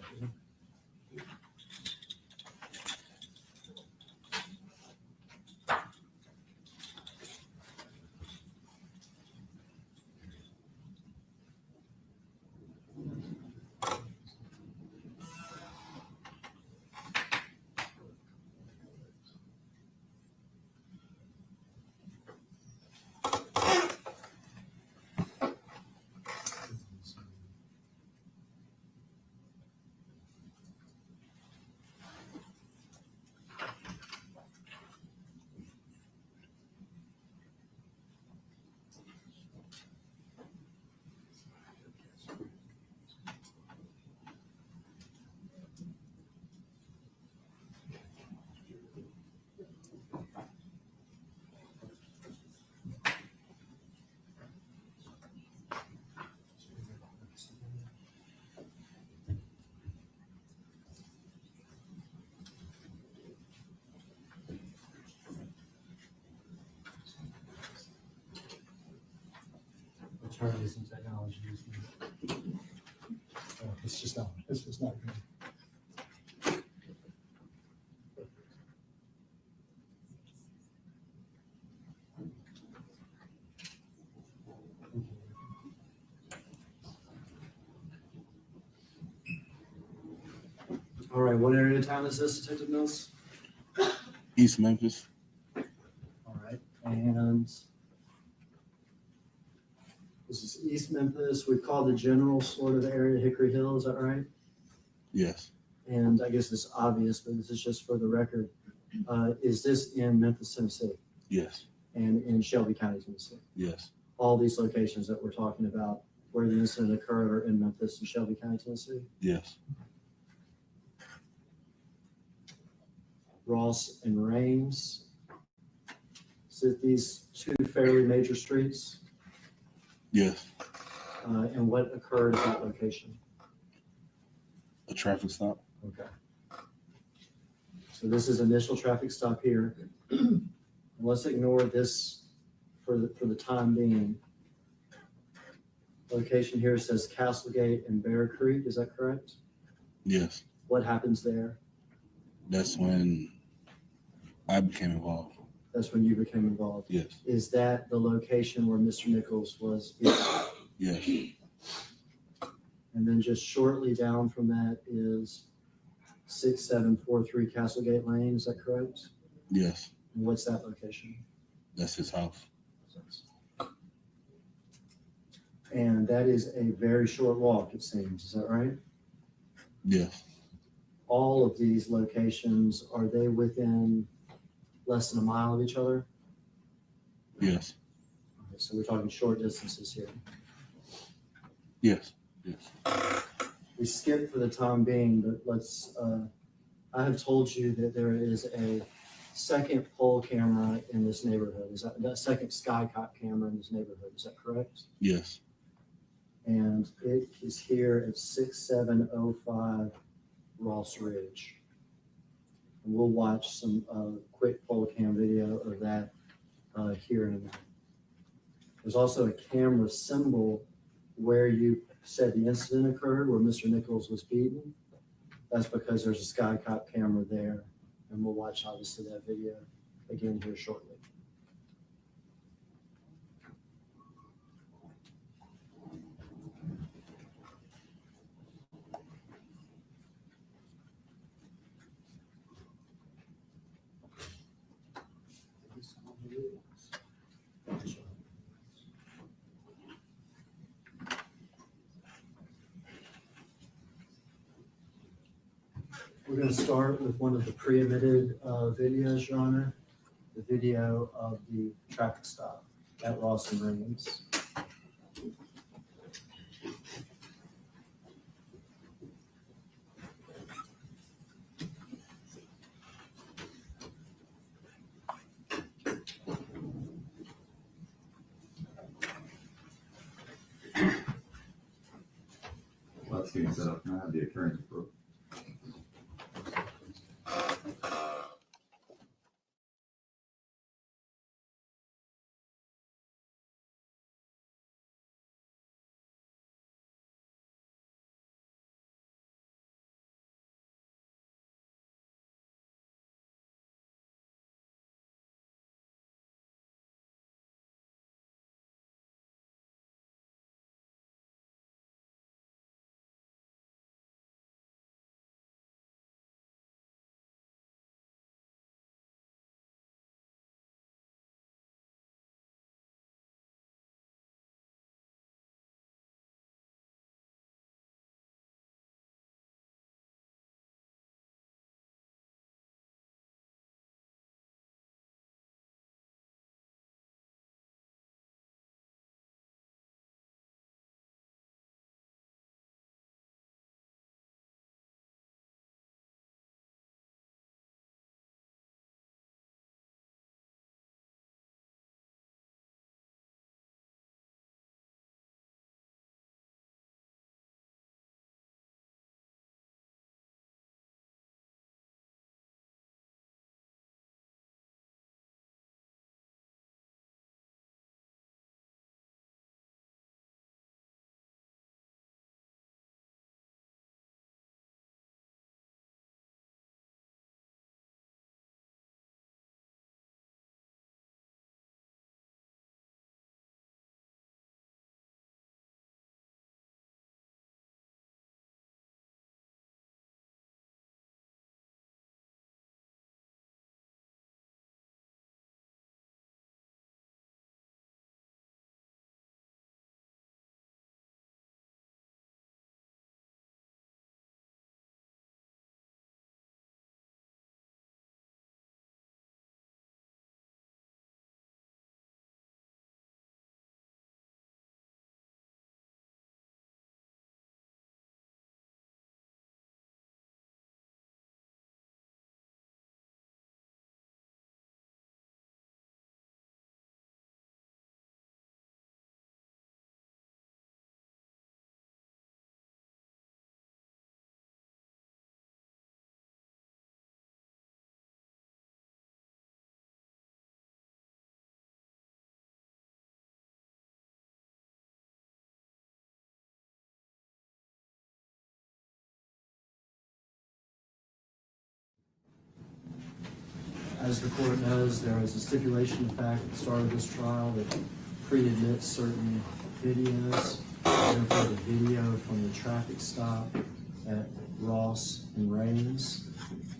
Dr. Attorneys and technology. It's just not good. All right, what area of town is this, Detective Mills? East Memphis. All right, and this is East Memphis. We call the general sort of area Hickory Hill, is that right? Yes. And I guess it's obvious, but this is just for the record. Is this in Memphis, Tennessee, Yes. and in Shelby County, Tennessee? Yes. All these locations that we're talking about where the incident occurred are in Memphis and Shelby County, Tennessee? Yes. Ross and Rains. So these two fairly major streets, Yes. and what occurred at that location? A traffic stop? Okay. So this is initial traffic stop here. And let's ignore this for the time being. Location here says Castlegate and Bear Creek, is that correct? Yes. What happens there? That's when I became involved. That's when you became involved. Yes. Is that the location where Mr. Nichols was? Yes. And then just shortly down from that is 6743 Castlegate Lane, is that correct? Yes. And what's that location? That's his house. And that is a very short walk, it seems, is that right? Yes. All of these locations, are they within less than a mile of each other? Yes. Okay, so we're talking short distances here. Yes. Yes. We skip for the time being, but let's, I have told you that there is a second pole camera in this neighborhood. Is that second skycop camera in this neighborhood? Is that correct? Yes. And it is here at 6705 Ross Ridge. And we'll watch some quick pole cam video of that here in a minute. There's also a camera symbol where you said the incident occurred, where Mr. Nichols was beaten. That's because there's a skycop camera there. And we'll watch obviously that video again here shortly. We're going to start with one of the pre-emitted videos, Your Honor, the video of the traffic stop at Ross and Reigns. Well, that's getting set up. Can I have the occurrence proof? As the court knows, there is a stipulation of fact at the start of this trial that pre-admits certain videos. And for the video from the traffic stop at Ross and Rains.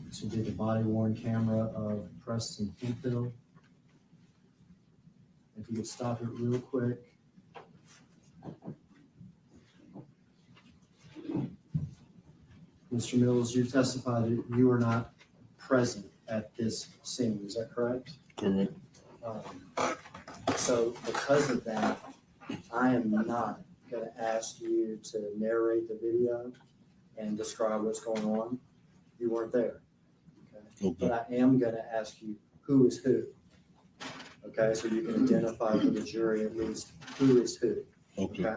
This will be the body-worn camera of Preston Hemphill. If you could stop it real quick. Mr. Mills, you testified that you were not present at this scene, is that correct? Correct. So because of that, I am not going to ask you to narrate the video and describe what's going on. You weren't there. Okay? Okay. But I am going to ask you who is who. Okay, so you can identify for the jury at least who is who. Okay.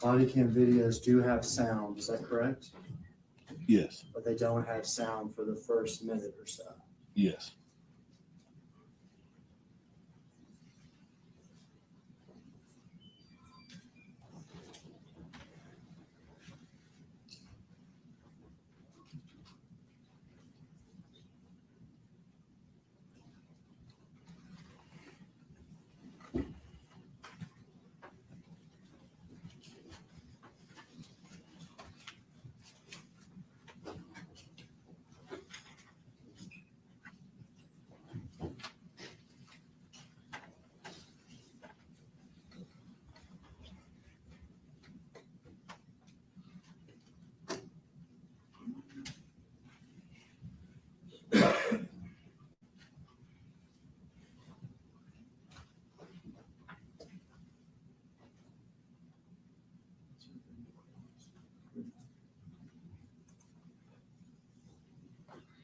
Body cam videos do have sound, is that correct? Yes. But they don't have sound for the first minute or so. Yes.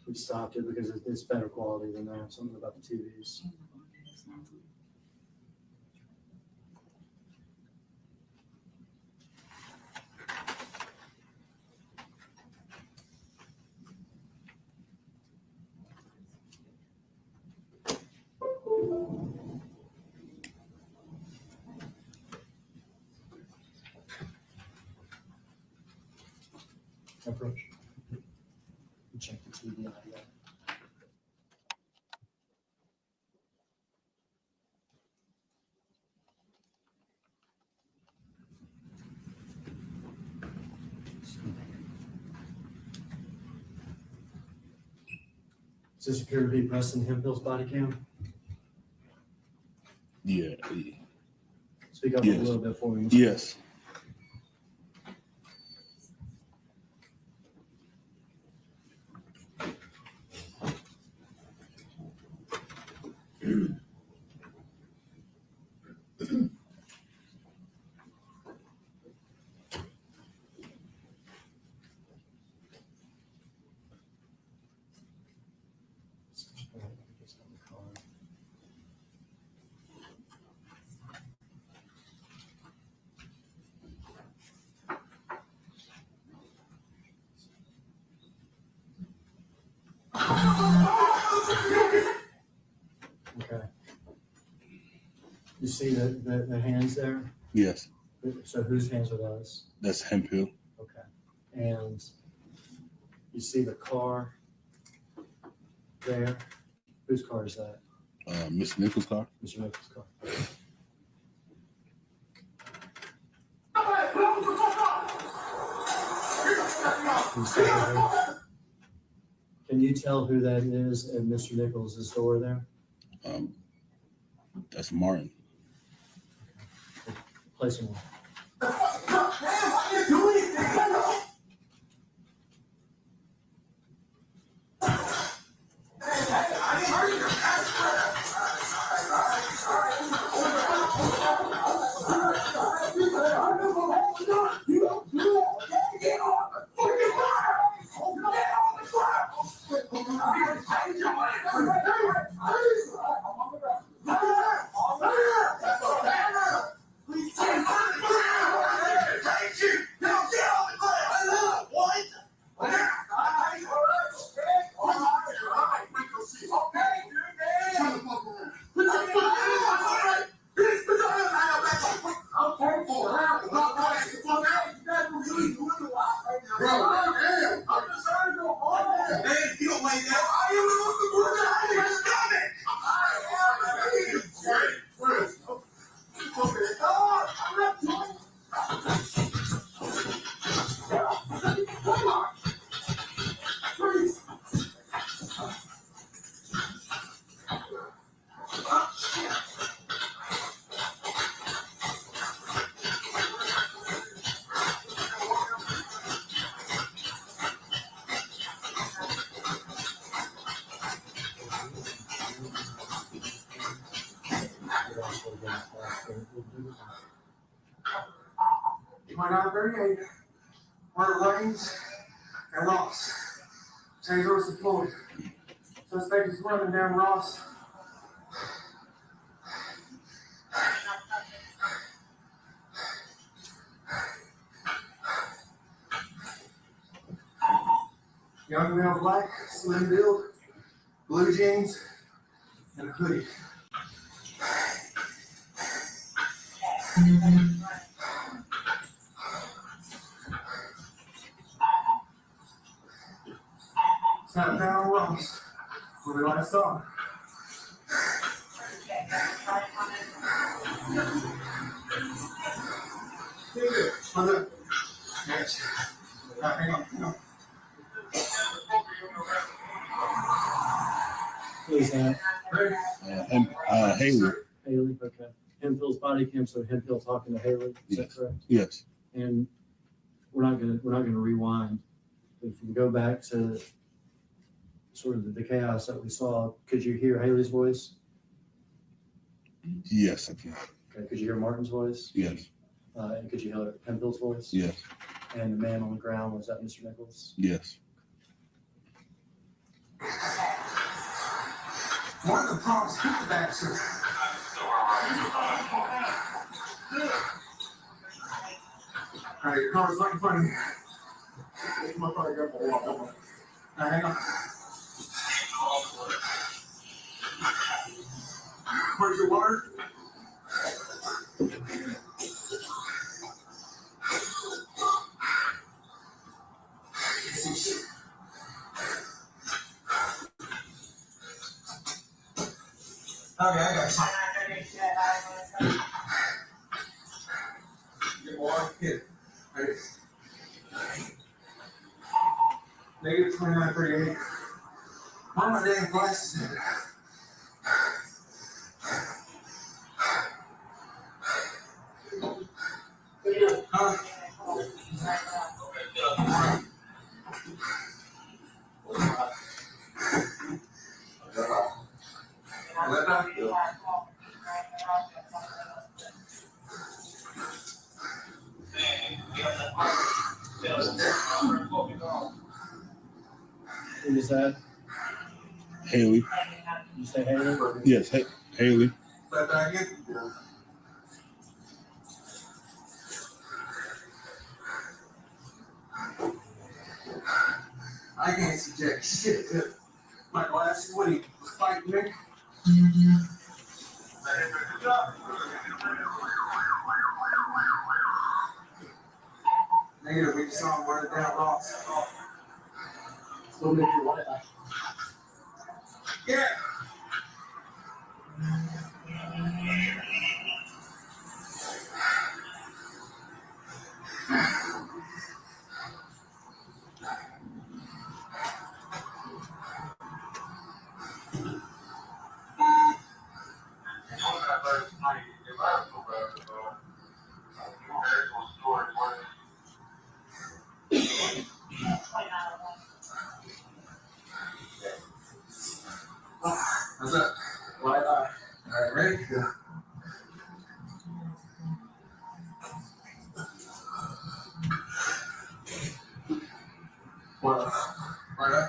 We stopped it because it's better quality than that, something about the TVs. Approach. Check the TV audio. Does this appear to be Preston Hemphill's body cam? Yeah. Speak up Yes. a little bit for me. Yes. Okay. You see the hands there? Yes. So whose hands are those? That's Hemphill. Okay. And you see the car there? Whose car is that? Mr. Nichols' car. Mr. Nichols' car. Can you see that? Can you tell who that is at Mr. Nichols' door there? That's Martin. Place him. 2938. Where Rains and Ross. Taylor is deployed. Suspect is running down Ross. Young male, black, slim build, blue jeans, and a hoodie. Sat down on Ross, where we last saw him. What's up? Yes. Hang on. Please, Ready? Haley. Haley, okay. Hemphill's body cam, so Hemphill talking to Haley, is that Yes. correct? Yes. And we're not gonna rewind. If you go back to sort of the chaos that we saw, could you hear Haley's voice? Yes, I can. Okay, could you hear Martin's voice? Yes. And could you hear Hemphill's voice? Yes. And the man on the ground, was that Mr. Nichols? Yes. One of the prompts hit the bastard. All right, your car's right in front of you. This motherfucker go for a walk. All right, hang on. Where's your water? Okay, I got you. Get water, hit. Ready? Negative 2938. Why are my damn glasses in? Who was that? Haley. You say Haley? Yes. Haley. Left eye again? I can't see jack shit. My glasses, what he was fighting me. Negative, we saw him running down Ross. Still make your white eye. Yeah. What's up? Right eye. All right, ready? Yeah. What? Right eye.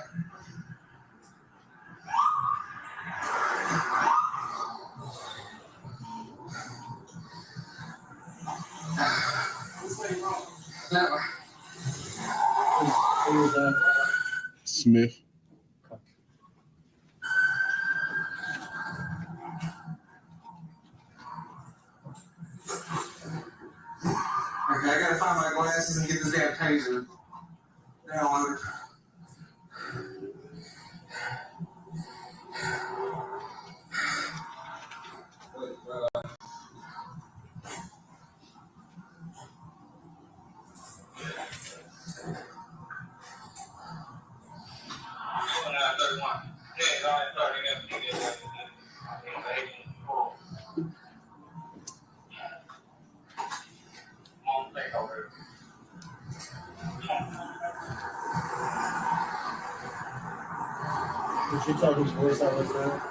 That one. Who was that? Smith. Okay, I gotta find my glasses and get this damn taser downloaded. Did you tell whose voice that was there?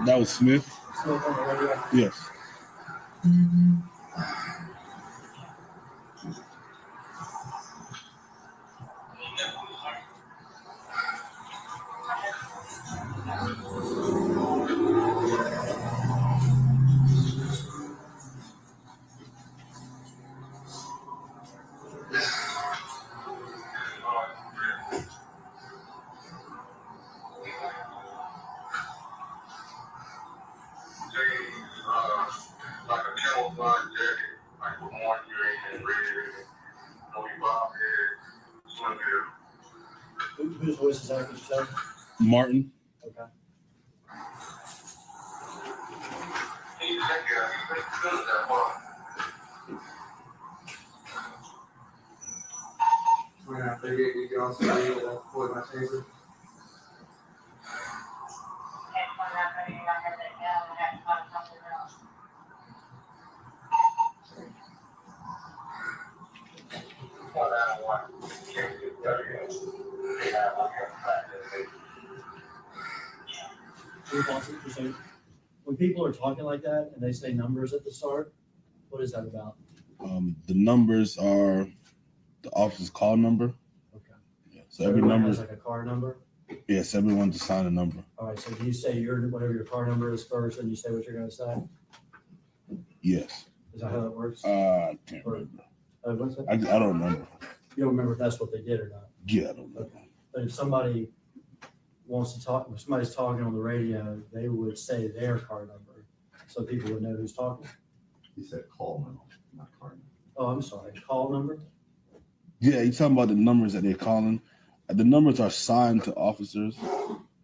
That was Smith. Smith on the radio? Yes. Like a camouflage jacket, like with orange and red, no swim gear. Whose voice is that? Could you tell? Martin. Okay. He's that guy. He's good at that part. When I forget, you can also read it up for my taser. Well, I don't want to change it. They have like a practice. When people are talking like that and they say numbers at the start, what is that about? The numbers are the officer's call number. Okay. Yeah, so every Everyone number. has like a car number. Yes, everyone's assigned a number. All right. So do you say whatever your car number is first, and you say what you're going to say? Yes. Is that how that works? I can't remember. What's that? I don't remember. You don't remember if that's what they did or not. Yeah, I don't know. Okay. But if somebody wants to talk, if somebody's talking on the radio, they would say their car number, so people would know who's talking. He said call number, not car number. Oh, I'm sorry. Call number. Yeah, you're talking about the numbers that they're calling. The numbers are assigned to officers.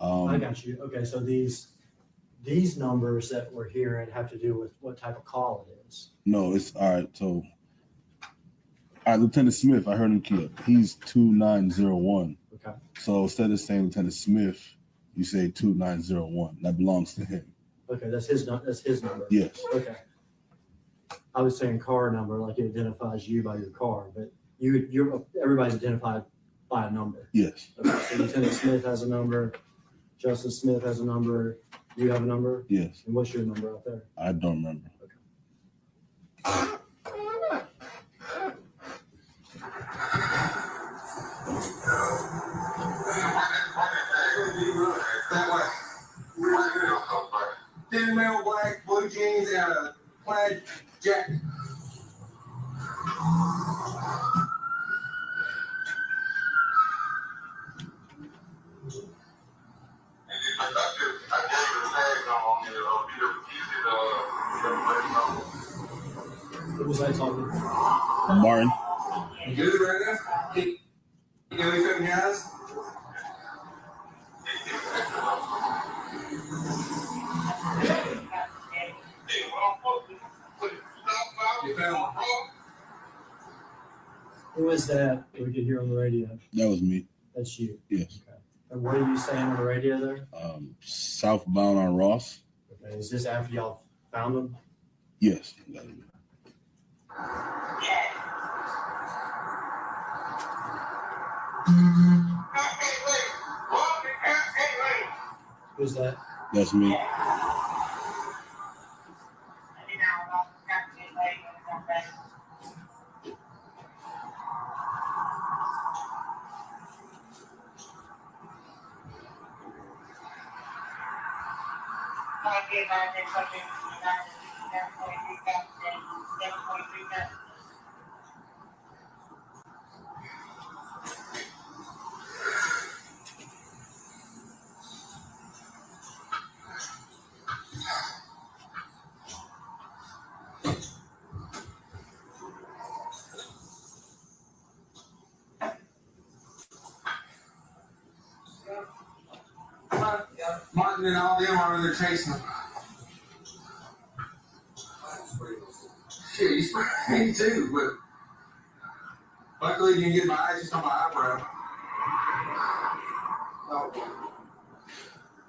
I got you. Okay, so these numbers that we're hearing have to do with what type of call it is. No, it's all right. So, all right, Lieutenant Smith, I heard him key up. He's 2901. Okay. So instead of saying Lieutenant Smith, you say 2901. That belongs to him. Okay, that's his number. Yes. Okay. I was saying car number, like it identifies you by your car, but everybody's identified by a number. Yes. Okay, so Lieutenant Smith has a number, Justice Smith has a number, you have a number, Yes. and what's your number out there? I don't remember. Thin male black, blue jeans, and a plaid jacket. Who was I talking? Martin. You good right now? Can you give me something else? You found my phone? Who is that we could hear on the radio? That was me. That's you. Yes. Okay. And what are you saying on the radio there? Southbound on Ross. Okay. Is this after y'all found them? Yes. Who's that? That's me. Martin and all them are in there chasing them. Shit, you sprayed me too, but luckily you didn't get my eyes just on my eyebrow.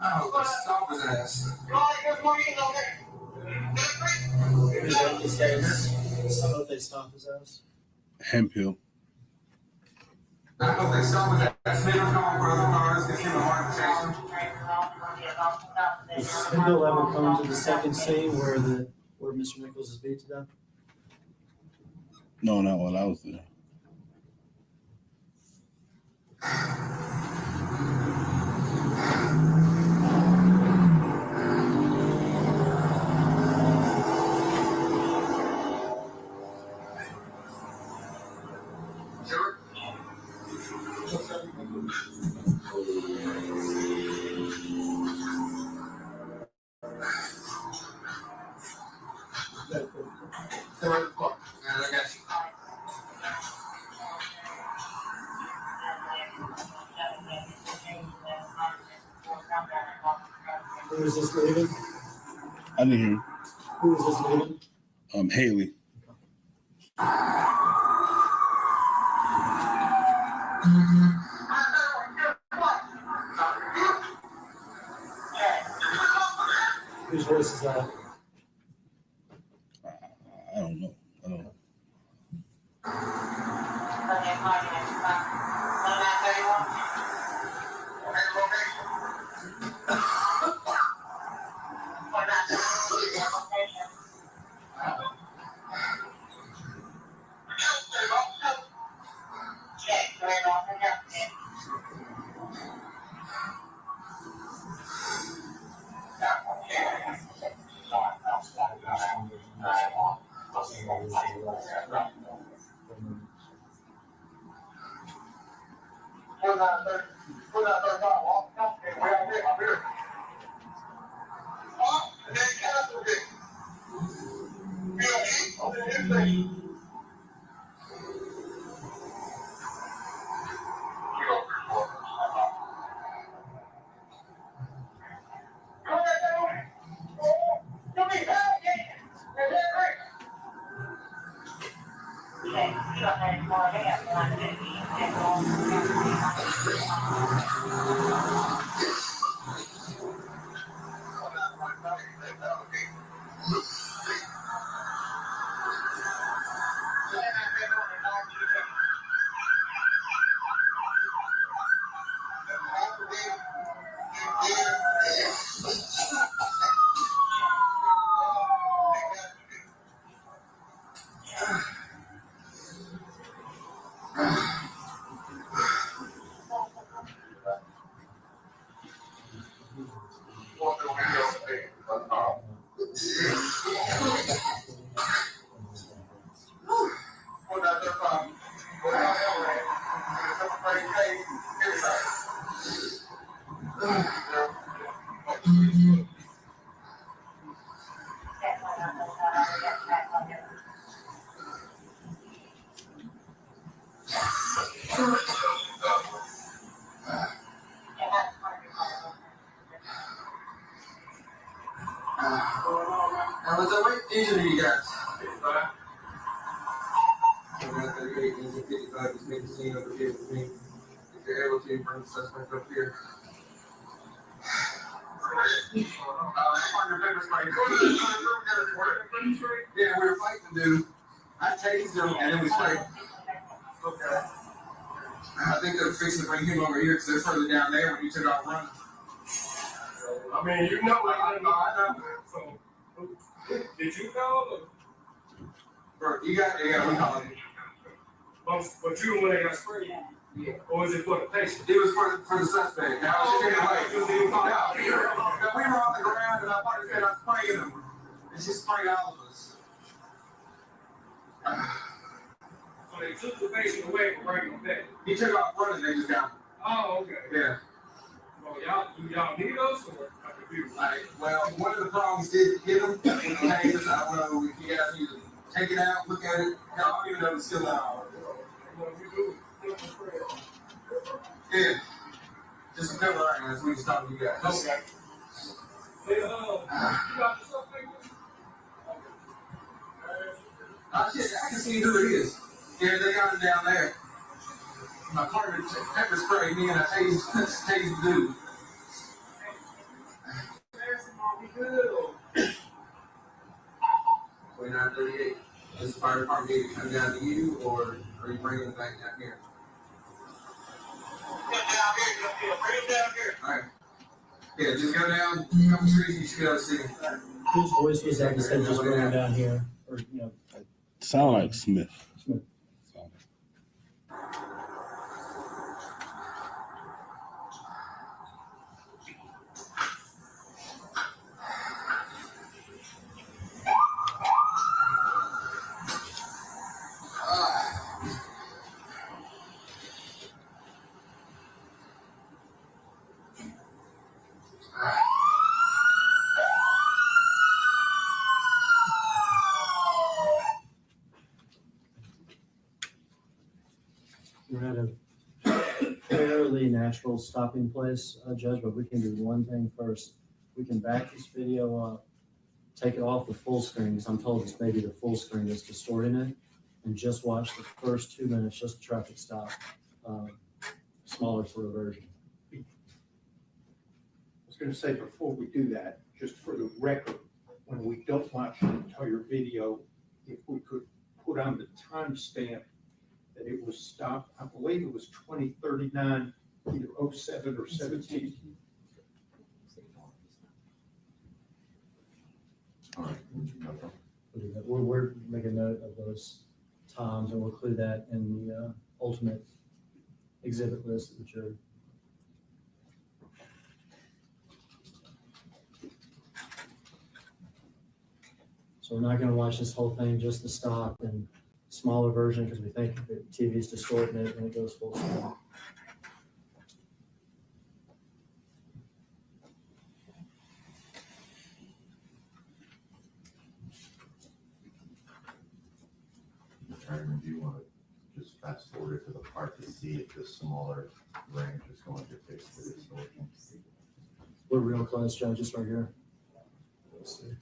Oh, let's stop his ass. Is that his ass? I hope they stop his ass. Hemp Hill. I hope they stop his ass. They don't come for other cars because he was hard to chase them. Does Hemp Hill ever come to the second scene where the where Mr. Nichols is beat to death? No, not while I was there. Sure. Stay right the clock. And I got you. Who is this leaving? I didn't hear. Who is this leaving? Haley. Whose voice is that? I don't know. I don't know. How much weight injury you got? 55. 38, 55. Just make the scene over here with me. If you're able to, bring the suspect up here. Under pepper spray. Yeah, we were fighting, dude. I tased him and then we sprayed. Okay. I think they're fixing to bring him over here because they're further down there when you took off running. I mean, you know what I know. So, did you call or? Bro, you got we call it. But you when they got sprayed? Yeah. Or was it for the patient? It was for the suspect. Now, we were on the ground and I probably said I'm spraying them. And she sprayed all of us. So they took the patient away and bring him back. He took off running, they just got him. Oh, okay. Yeah. So y'all need us or I'm confused? Well, one of the prongs did hit him. I don't know if you guys need to take it out, look at it. I don't even know if it's still out. Yeah. Just a cover right now, that's what he's talking to you guys. Okay. Hey, you got the suspect? Shit, I can see who it is. Yeah, they got him down there. My partner pepper sprayed me and I tased the dude. 2938. Does the fire department need to come down to you or are you bringing it back down here? Bring it down here. Alright. Yeah, just go down a couple streets and you should be able to see him. Whose voice was that said just running down here? Or, you know, Sound like Smith. Smith. Sound We're at a fairly natural stopping place, Judge, but we can do one thing first. We can back this video up, take it off the full screen, because I'm told it's maybe the full screen that's distorting it, and just watch the first 2 minutes, just the traffic stop, smaller sort of version. I was gonna say, before we do that, just for the record, when we don't watch the entire video, if we could put on the timestamp that it was stopped, I believe it was 2039, either 07 or 17. All right. No problem. We'll do that. We're making note of those times, and we'll include that in the ultimate exhibit list of the jury. So we're not gonna watch this whole thing, just the stop and smaller version, because we think the TV is distorting it when it goes full screen. Tyre, do you want to just fast forward to the part to see if the smaller range is going to fix the distortion? We're real close, Joe, just right here. Let's see.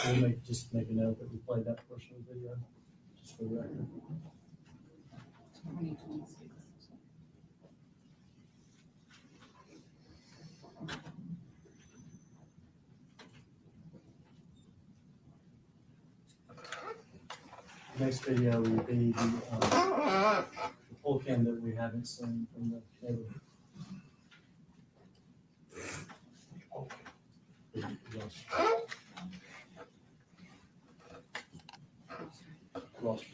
We'll just make a note that we played that portion of the video, just for the record. Next video will be the poll cam that we haven't seen from the neighborhood. Lost.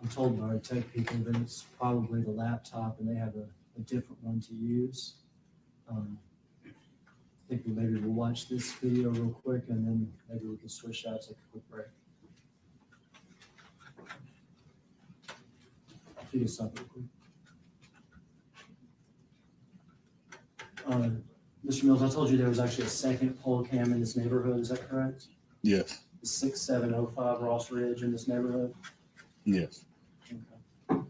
I'm told by tech people that it's probably the laptop and they have a different one to use. I think maybe we'll watch this video real quick and then maybe we can switch out, take a quick break. I'll figure something real quick. Mr. Mills, I told you there was actually a second poll cam in this neighborhood, is that correct? Yes. 6705 Ross Ridge in this neighborhood? Yes. Okay.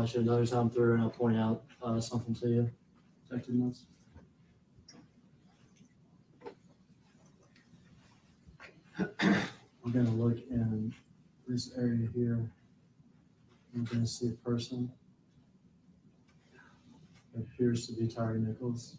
watch it another time through and I'll point out something to you. Detective notes. I'm gonna look in this area here. I'm gonna see a person. It appears to be Tyre Nichols.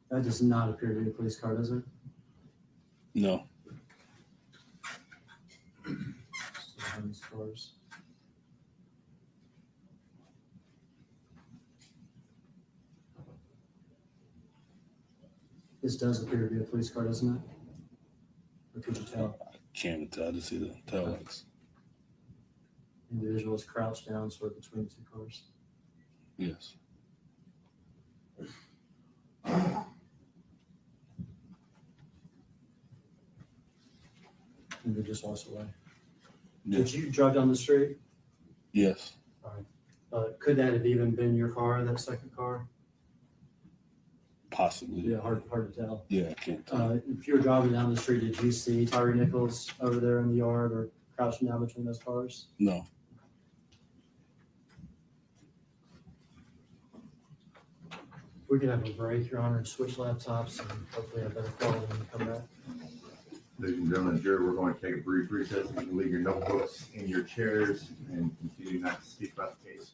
That does not appear to be a police car, does it? No. These cars. This does appear to be a police car, doesn't it? Or could you tell? I can't tell. I just see the tail lights. Individual is crouched down sort of between the two cars. Yes. And they just walks away. Yes. Did you drive down the street? Yes. Could that have even been your car, that second car? Possibly. Yeah, hard to tell. Yeah, I can't tell. If you were driving down the street, did you see Tyre Nichols over there in the yard or crouching down between those cars? No. If we could have a break, Your Honor, and switch laptops and hopefully have better quality when we come back. Ladies and gentlemen, jury, we're going to take a brief recess. You can leave your notebooks in your chairs and continue not to speak about the case.